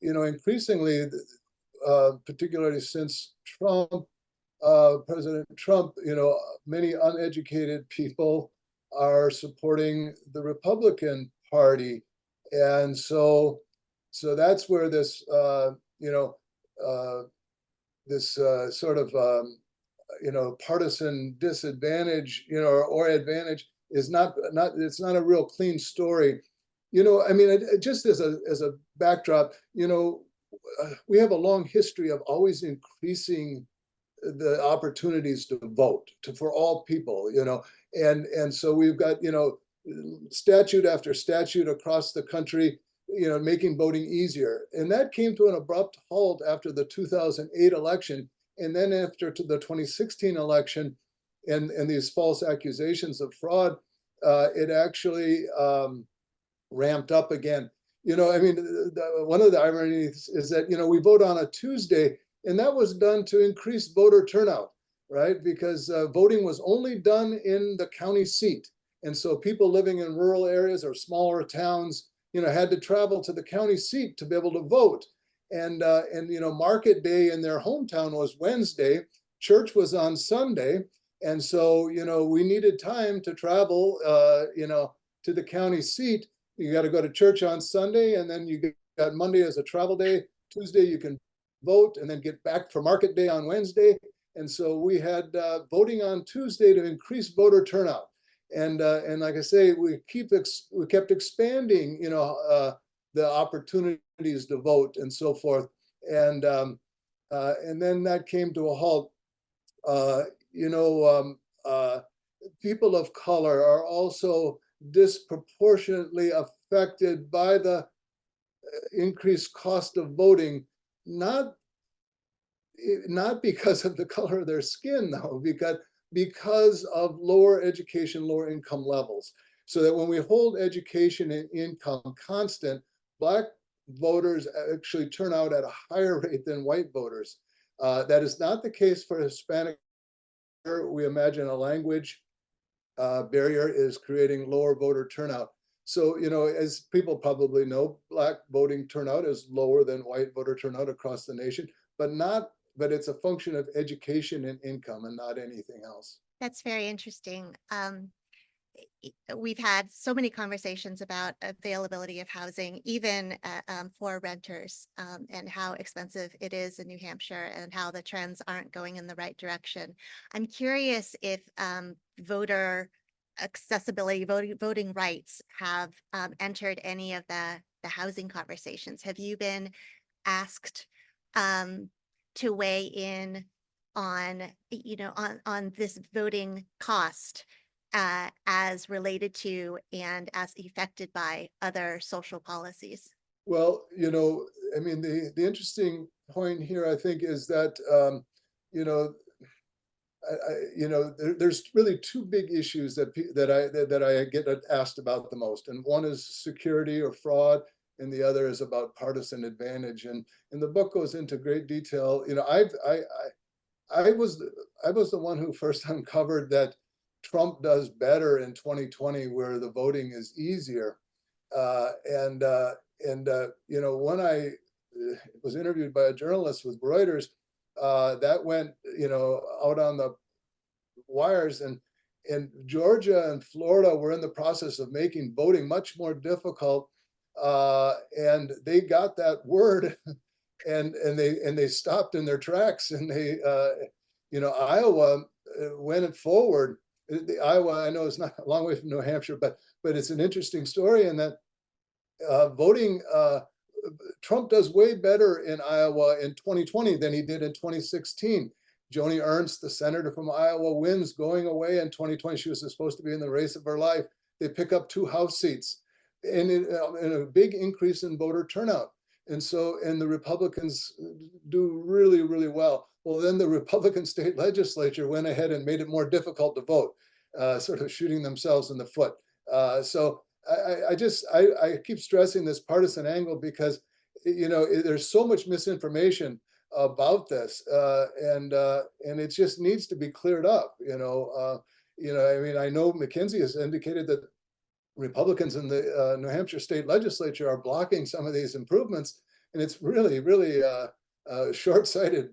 increasingly, particularly since Trump, President Trump, many uneducated people are supporting the Republican Party, and so that's where this, this sort of partisan disadvantage, or advantage is not it's not a real clean story. I mean, just as a backdrop, we have a long history of always increasing the opportunities to vote for all people, and so we've got, statute after statute across the country, making voting easier. And that came to an abrupt halt after the 2008 election. And then after the 2016 election and these false accusations of fraud, it actually ramped up again. I mean, one of the ironies is that, we vote on a Tuesday, and that was done to increase voter turnout, right? Because voting was only done in the county seat. And so people living in rural areas or smaller towns, had to travel to the county seat to be able to vote. And market day in their hometown was Wednesday, church was on Sunday. And so, we needed time to travel, to the county seat. You got to go to church on Sunday, and then you got Monday as a travel day. Tuesday, you can vote and then get back for market day on Wednesday. And so we had voting on Tuesday to increase voter turnout. And like I say, we kept expanding, the opportunities to vote and so forth. And then that came to a halt. People of color are also disproportionately affected by the increased cost of voting, not because of the color of their skin, though, because of lower education, lower income levels. So that when we hold education and income constant, Black voters actually turn out at a higher rate than white voters. That is not the case for Hispanic. We imagine a language barrier is creating lower voter turnout. So, as people probably know, Black voting turnout is lower than white voter turnout across the nation, but it's a function of education and income and not anything else. That's very interesting. We've had so many conversations about availability of housing, even for renters, and how expensive it is in New Hampshire and how the trends aren't going in the right direction. I'm curious if voter accessibility, voting rights have entered any of the housing conversations. Have you been asked to weigh in on, on this voting cost as related to and as affected by other social policies? Well, I mean, the interesting point here, I think, is that, there's really two big issues that I get asked about the most, and one is security or fraud, and the other is about partisan advantage. And the book goes into great detail. I was the one who first uncovered that Trump does better in 2020, where the voting is easier. When I was interviewed by a journalist with Reuters, that went, out on the wires, and Georgia and Florida were in the process of making voting much more difficult, and they got that word, and they stopped in their tracks, and they, Iowa went forward. Iowa, I know, is not a long way from New Hampshire, but it's an interesting story in that voting. Trump does way better in Iowa in 2020 than he did in 2016. Joni Ernst, the senator from Iowa, wins going away in 2020. She was supposed to be in the race of her life. They pick up 2 House seats and a big increase in voter turnout. And the Republicans do really, really well. Well, then the Republican state legislature went ahead and made it more difficult to vote, sort of shooting themselves in the foot. So I keep stressing this partisan angle because, there's so much misinformation about this, and it just needs to be cleared up. I mean, I know McKenzie has indicated that Republicans in the New Hampshire state legislature are blocking some of these improvements, and it's really, really short-sighted,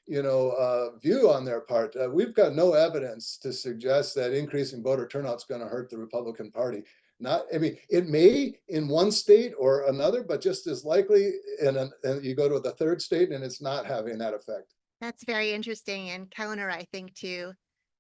view on their part. We've got no evidence to suggest that increasing voter turnout is going to hurt the Republican Party. Not, I mean, it may in one state or another, but just as likely and you go to the third state and it's not having that effect. That's very interesting and counter, I think, to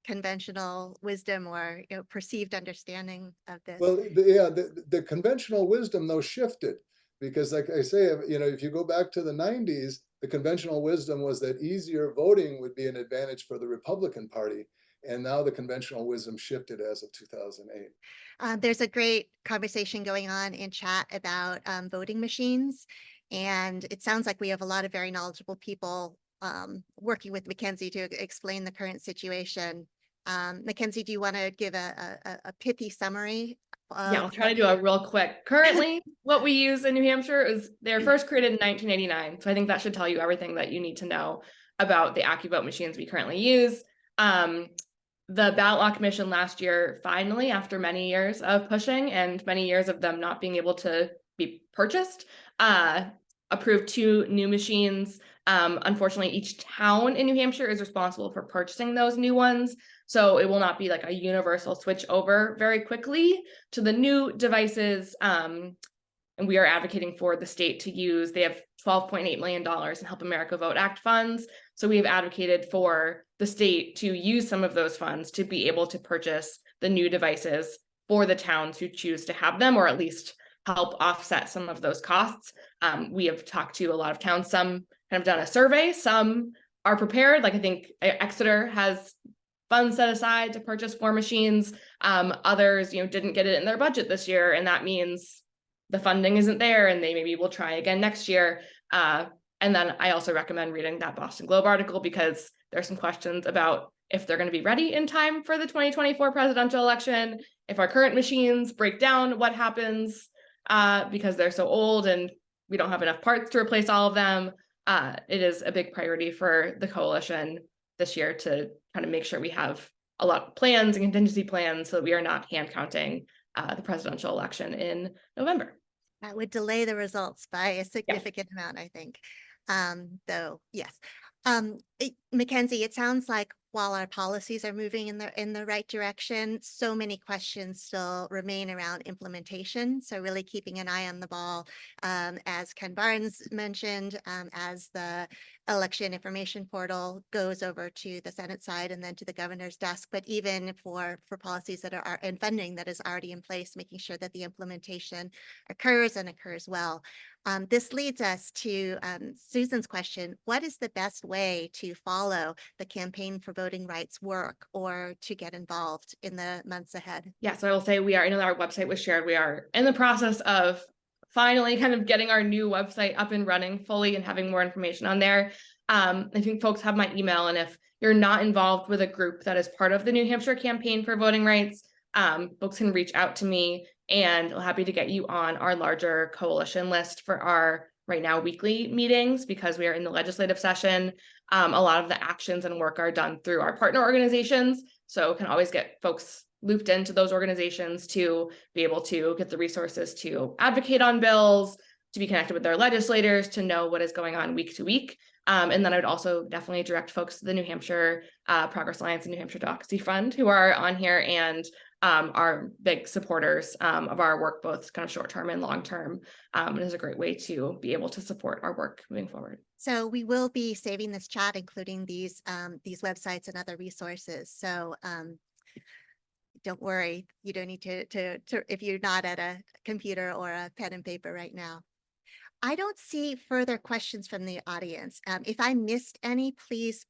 conventional wisdom or perceived understanding of this. Well, the conventional wisdom though shifted because, like I say, if you go back to the 90s, the conventional wisdom was that easier voting would be an advantage for the Republican Party. And now the conventional wisdom shifted as of 2008. There's a great conversation going on in chat about voting machines. And it sounds like we have a lot of very knowledgeable people working with McKenzie to explain the current situation. McKenzie, do you want to give a pithy summary? Yeah, I'll try to do a real quick. Currently, what we use in New Hampshire is they were first created in 1989. So I think that should tell you everything that you need to know about the AccuVote machines we currently use. The Ballot Law Commission last year, finally, after many years of pushing and many years of them not being able to be purchased, approved 2 new machines. Unfortunately, each town in New Hampshire is responsible for purchasing those new ones. So it will not be like a universal switch over very quickly to the new devices. And we are advocating for the state to use, they have $12.8 million in Help America Vote Act funds. So we have advocated for the state to use some of those funds to be able to purchase the new devices for the towns who choose to have them, or at least help offset some of those costs. We have talked to a lot of towns, some have done a survey, some are prepared. Like I think Exeter has funds set aside to purchase 4 machines. Others, didn't get it in their budget this year, and that means the funding isn't there, and they maybe will try again next year. And then I also recommend reading that Boston Globe article because there's some questions about if they're going to be ready in time for the 2024 presidential election. If our current machines break down, what happens because they're so old and we don't have enough parts to replace all of them. It is a big priority for the coalition this year to kind of make sure we have a lot of plans and contingency plans so that we are not hand counting the presidential election in November. That would delay the results by a significant amount, I think. Though, yes. McKenzie, it sounds like while our policies are moving in the right direction, so many questions still remain around implementation. So really keeping an eye on the ball, as Ken Barnes mentioned, as the election information portal goes over to the Senate side and then to the governor's desk, but even for policies that are and funding that is already in place, making sure that the implementation occurs and occurs well. This leads us to Susan's question: what is the best way to follow the Campaign for Voting Rights work or to get involved in the months ahead? Yeah, so I will say I know our website was shared. We are in the process of finally kind of getting our new website up and running fully and having more information on there. I think folks have my email, and if you're not involved with a group that is part of the New Hampshire Campaign for Voting Rights, folks can reach out to me, and I'm happy to get you on our larger coalition list for our right now weekly meetings because we are in the legislative session. A lot of the actions and work are done through our partner organizations, so can always get folks looped into those organizations to be able to get the resources to advocate on bills, to be connected with their legislators, to know what is going on week to week. And then I would also definitely direct folks to the New Hampshire Progress Alliance and New Hampshire Democracy Fund who are on here and are big supporters of our work, both kind of short-term and long-term. It is a great way to be able to support our work moving forward. So we will be saving this chat, including these websites and other resources. So don't worry, you don't need to if you're not at a computer or a pen and paper right now. I don't see further questions from the audience. If I missed any, please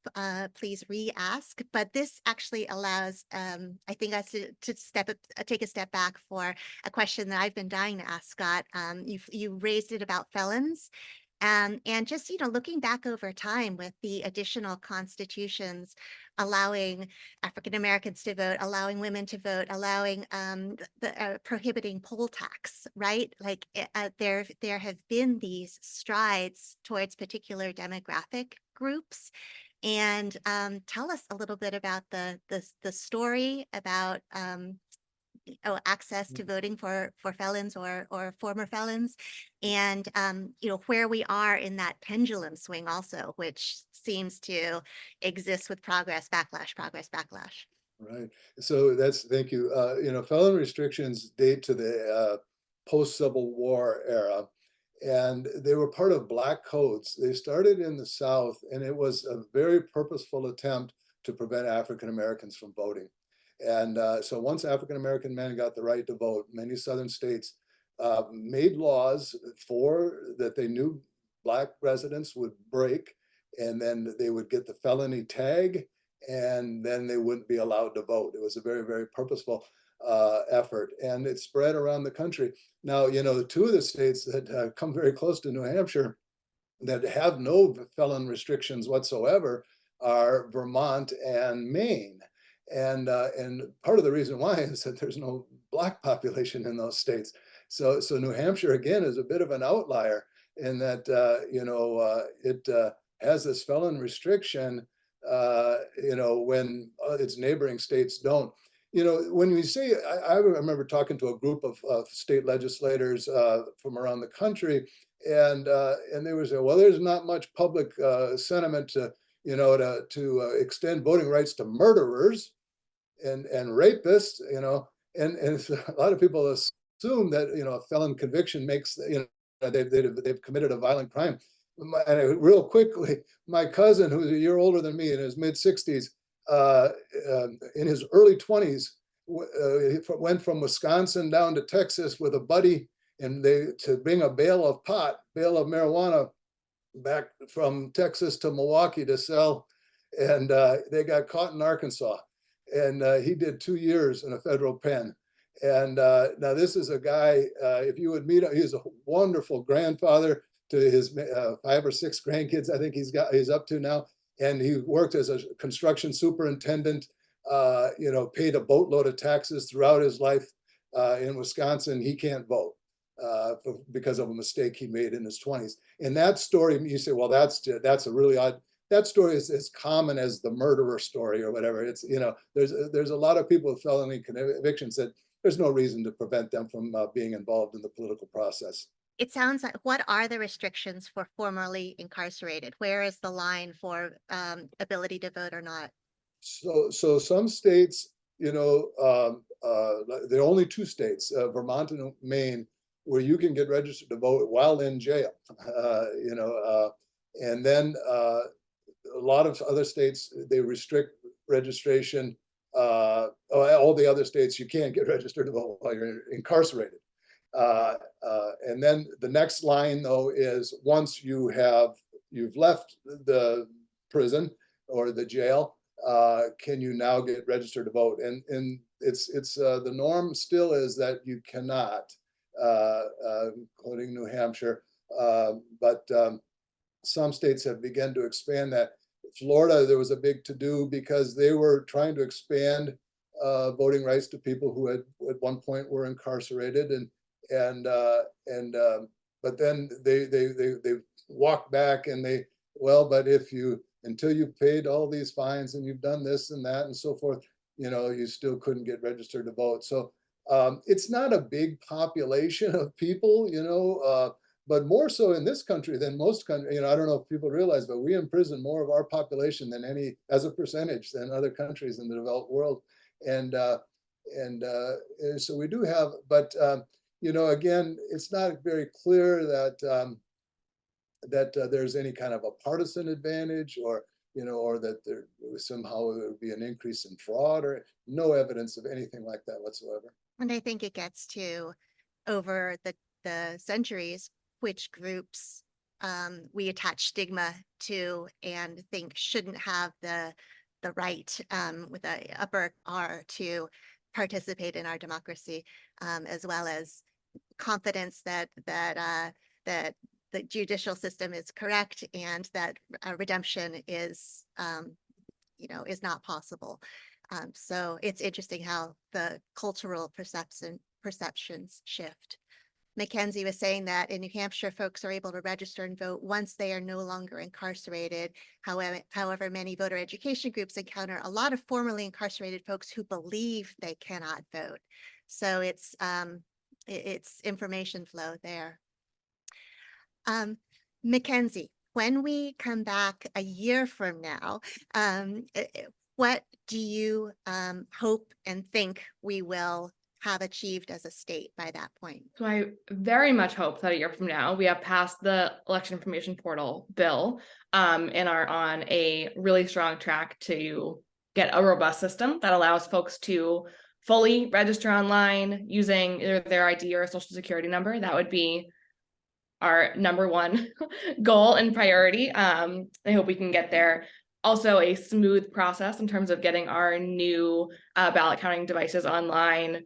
re-ask. But this actually allows, I think, us to take a step back for a question that I've been dying to ask, Scott. You raised it about felons. And just, looking back over time with the additional constitutions allowing African Americans to vote, allowing women to vote, allowing prohibiting poll tax, right? Like there have been these strides towards particular demographic groups. And tell us a little bit about the story about access to voting for felons or former felons, and where we are in that pendulum swing also, which seems to exist with progress, backlash, progress, backlash. Right. So thank you. Felon restrictions date to the post-Civil War era, and they were part of black codes. They started in the South, and it was a very purposeful attempt to prevent African Americans from voting. And so once African American men got the right to vote, many Southern states made laws that they knew black residents would break, and then they would get the felony tag, and then they wouldn't be allowed to vote. It was a very, very purposeful effort, and it spread around the country. Now, two of the states that come very close to New Hampshire that have no felon restrictions whatsoever are Vermont and Maine. And part of the reason why is that there's no black population in those states. So New Hampshire again is a bit of an outlier in that it has this felon restriction when its neighboring states don't. When we say, I remember talking to a group of state legislators from around the country, and they were saying, well, there's not much public sentiment to extend voting rights to murderers and rapists, and a lot of people assume that a felon conviction makes they've committed a violent crime. Real quickly, my cousin, who's a year older than me, in his mid-60s, in his early 20s, went from Wisconsin down to Texas with a buddy, and to bring a bale of marijuana back from Texas to Milwaukee to sell, and they got caught in Arkansas, and he did 2 years in a federal pen. And now this is a guy, if you would meet him, he's a wonderful grandfather to his 5 or 6 grandkids, I think he's up to now. And he worked as a construction superintendent, paid a boatload of taxes throughout his life in Wisconsin. He can't vote because of a mistake he made in his 20s. And that story, you say, well, that's a really odd. That story is as common as the murderer story or whatever. It's, there's a lot of people with felony convictions that there's no reason to prevent them from being involved in the political process. It sounds like, what are the restrictions for formerly incarcerated? Where is the line for ability to vote or not? So some states, there are only 2 states, Vermont and Maine, where you can get registered to vote while in jail. And then a lot of other states, they restrict registration. All the other states, you can't get registered to vote while you're incarcerated. And then the next line, though, is once you've left the prison or the jail, can you now get registered to vote? And it's the norm still is that you cannot, including New Hampshire, but some states have begun to expand that. Florida, there was a big to-do because they were trying to expand voting rights to people who at one point were incarcerated, but then they walked back and but until you've paid all these fines and you've done this and that and so forth, you still couldn't get registered to vote. So it's not a big population of people, but more so in this country than most countries. I don't know if people realize, but we imprison more of our population as a percentage than other countries in the developed world. And so we do have, but again, it's not very clear that there's any kind of a partisan advantage, or that there somehow there would be an increase in fraud, or no evidence of anything like that whatsoever. And I think it gets to, over the centuries, which groups we attach stigma to and think shouldn't have the right, with the upper R, to participate in our democracy, as well as confidence that the judicial system is correct and that redemption is not possible. So it's interesting how the cultural perceptions shift. McKenzie was saying that in New Hampshire, folks are able to register and vote once they are no longer incarcerated. However, many voter education groups encounter a lot of formerly incarcerated folks who believe they cannot vote. So it's information flow there. McKenzie, when we come back a year from now, what do you hope and think we will have achieved as a state by that point? So I very much hope that a year from now, we have passed the election information portal bill and are on a really strong track to get a robust system that allows folks to fully register online using either their ID or a social security number. That would be our number one goal and priority. I hope we can get there. Also, a smooth process in terms of getting our new ballot counting devices online.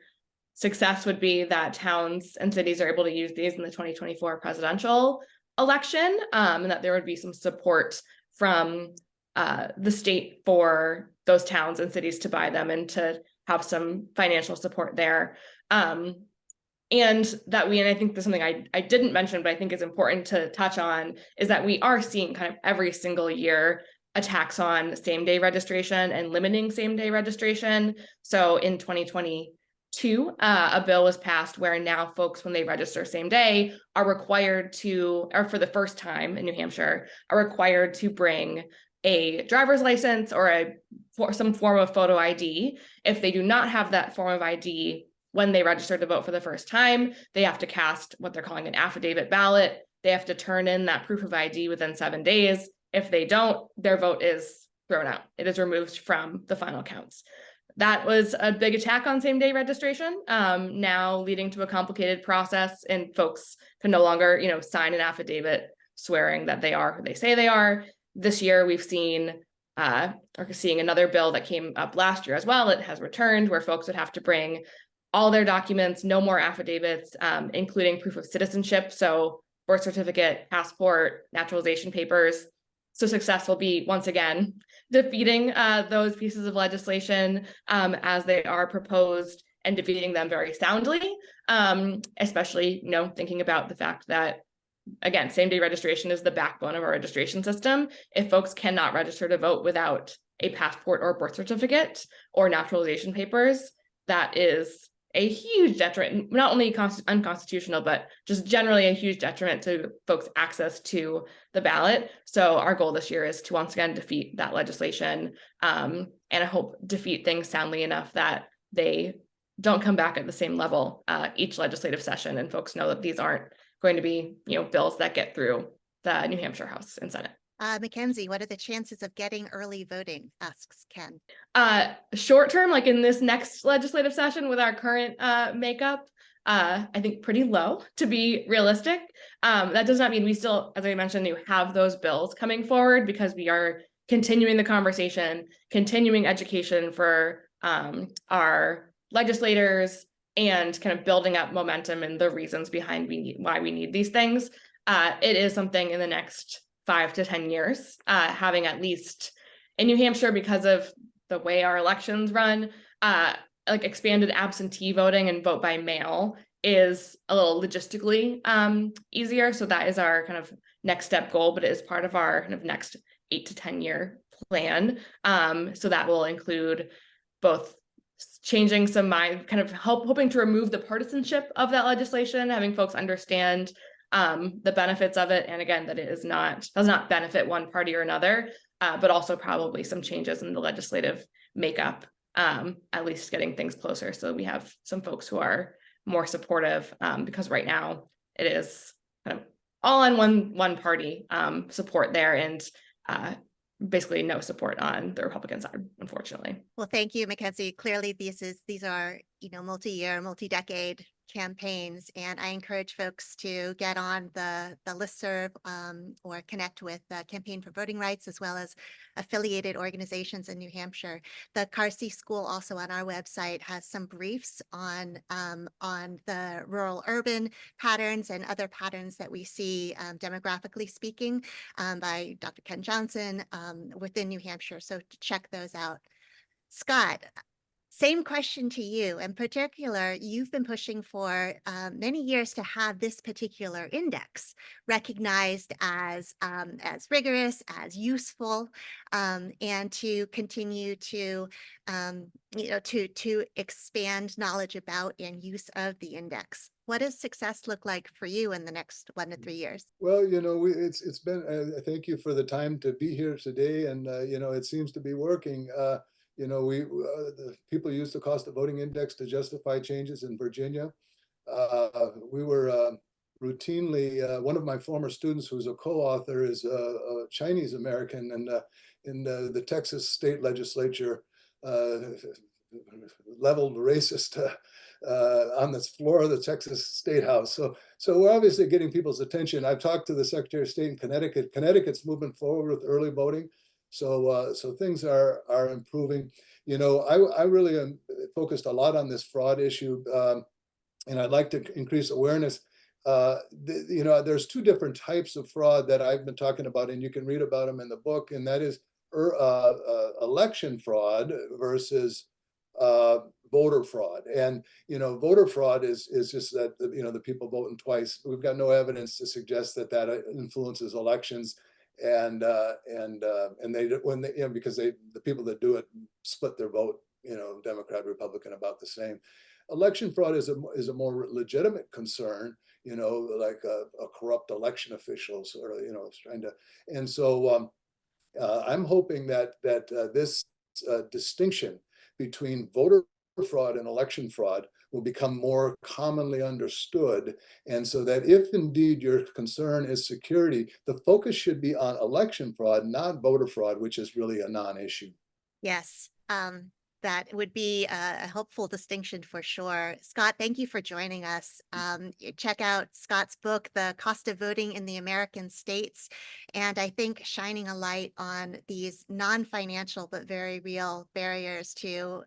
Success would be that towns and cities are able to use these in the 2024 presidential election, and that there would be some support from the state for those towns and cities to buy them and to have some financial support there. And that and I think there's something I didn't mention, but I think is important to touch on, is that we are seeing kind of every single year attacks on same-day registration and limiting same-day registration. So in 2022, a bill was passed where now folks, when they register same day, are required to, or for the first time in New Hampshire, are required to bring a driver's license or some form of photo ID. If they do not have that form of ID when they register to vote for the first time, they have to cast what they're calling an affidavit ballot. They have to turn in that proof of ID within 7 days. If they don't, their vote is thrown out. It is removed from the final counts. That was a big attack on same-day registration, now leading to a complicated process, and folks can no longer, sign an affidavit swearing that they are who they say they are. This year, we've seen seeing another bill that came up last year as well. It has returned, where folks would have to bring all their documents, no more affidavits, including proof of citizenship, so birth certificate, passport, naturalization papers. So success will be, once again, defeating those pieces of legislation as they are proposed, and defeating them very soundly, especially, thinking about the fact that, again, same-day registration is the backbone of our registration system. If folks cannot register to vote without a passport or birth certificate or naturalization papers, that is a huge detriment, not only unconstitutional, but just generally a huge detriment to folks' access to the ballot. So our goal this year is to once again defeat that legislation, and I hope defeat things soundly enough that they don't come back at the same level each legislative session, and folks know that these aren't going to be, bills that get through the New Hampshire House and Senate. McKenzie, what are the chances of getting early voting? Asks Ken. Short term, like in this next legislative session with our current makeup, I think pretty low, to be realistic. That does not mean we still, as I mentioned, have those bills coming forward, because we are continuing the conversation, continuing education for our legislators, and kind of building up momentum and the reasons behind why we need these things. It is something in the next 5 to 10 years, having at least in New Hampshire, because of the way our elections run, like expanded absentee voting and vote by mail is a little logistically easier. So that is our kind of next step goal, but it is part of our kind of next 8 to 10 year plan. So that will include both changing some kind of hoping to remove the partisanship of that legislation, having folks understand the benefits of it, and again, that it does not benefit one party or another, but also probably some changes in the legislative makeup, at least getting things closer, so we have some folks who are more supportive, because right now it is kind of all on one party support there, and basically no support on the Republican side, unfortunately. Well, thank you, McKenzie. Clearly, these are multi-year, multi-decade campaigns, and I encourage folks to get on the listserv or connect with the Campaign for Voting Rights, as well as affiliated organizations in New Hampshire. The CARSey School, also on our website, has some briefs on the rural-urban patterns and other patterns that we see demographically speaking by Dr. Ken Johnson within New Hampshire. So to check those out. Scott, Same question to you. In particular, you've been pushing for many years to have this particular index recognized as rigorous, as useful, and to continue to to expand knowledge about and use of the index. What does success look like for you in the next 1 to 3 years? Well, it's been, thank you for the time to be here today. And, it seems to be working. The people use the cost of voting index to justify changes in Virginia. We were routinely, one of my former students who's a co-author is a Chinese American, and in the Texas state legislature leveled racist on the floor of the Texas State House. So we're obviously getting people's attention. I've talked to the Secretary of State in Connecticut. Connecticut's moving forward with early voting. So things are improving. I really am focused a lot on this fraud issue, and I'd like to increase awareness. There's two different types of fraud that I've been talking about, and you can read about them in the book, and that is election fraud versus voter fraud. And voter fraud is just that the people voting twice. We've got no evidence to suggest that influences elections, and they because the people that do it split their vote, Democrat, Republican, about the same. Election fraud is a more legitimate concern, like a corrupt election official sort of, trying to, and so I'm hoping that this distinction between voter fraud and election fraud will become more commonly understood. And so that if indeed your concern is security, the focus should be on election fraud, not voter fraud, which is really a non-issue. Yes, that would be a helpful distinction for sure. Scott, thank you for joining us. Check out Scott's book, The Cost of Voting in the American States. And I think shining a light on these non-financial but very real barriers to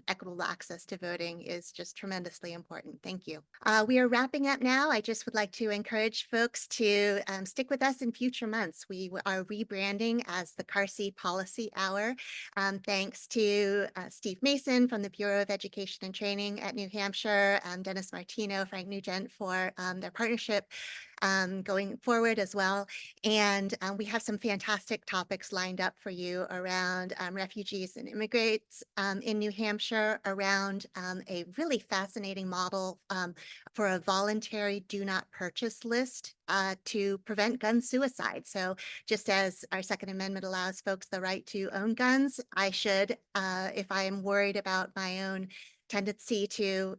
equitable access to voting is just tremendously important. Thank you. We are wrapping up now. I just would like to encourage folks to stick with us in future months. We are rebranding as the Carsey Policy Hour. Thanks to Steve Mason from the Bureau of Education and Training at New Hampshire, Dennis Martino, Frank Nugent for their partnership going forward as well. And we have some fantastic topics lined up for you around refugees and immigrants in New Hampshire, around a really fascinating model for a voluntary do not purchase list to prevent gun suicide. So just as our Second Amendment allows folks the right to own guns, I should, if I am worried about my own tendency to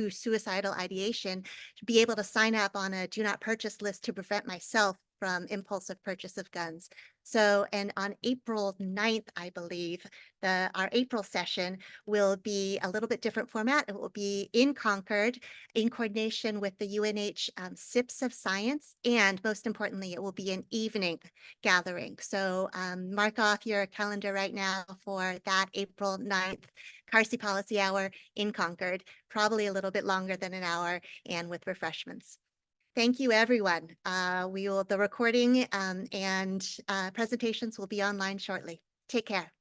suicidal ideation, to be able to sign up on a do not purchase list to prevent myself from impulsive purchase of guns. So, and on April 9th, I believe, our April session will be a little bit different format. It will be in Concord in coordination with the UNH SIPs of Science. And most importantly, it will be an evening gathering. So mark off your calendar right now for that April 9th Carsey Policy Hour in Concord, probably a little bit longer than an hour and with refreshments. Thank you, everyone. The recording and presentations will be online shortly. Take care.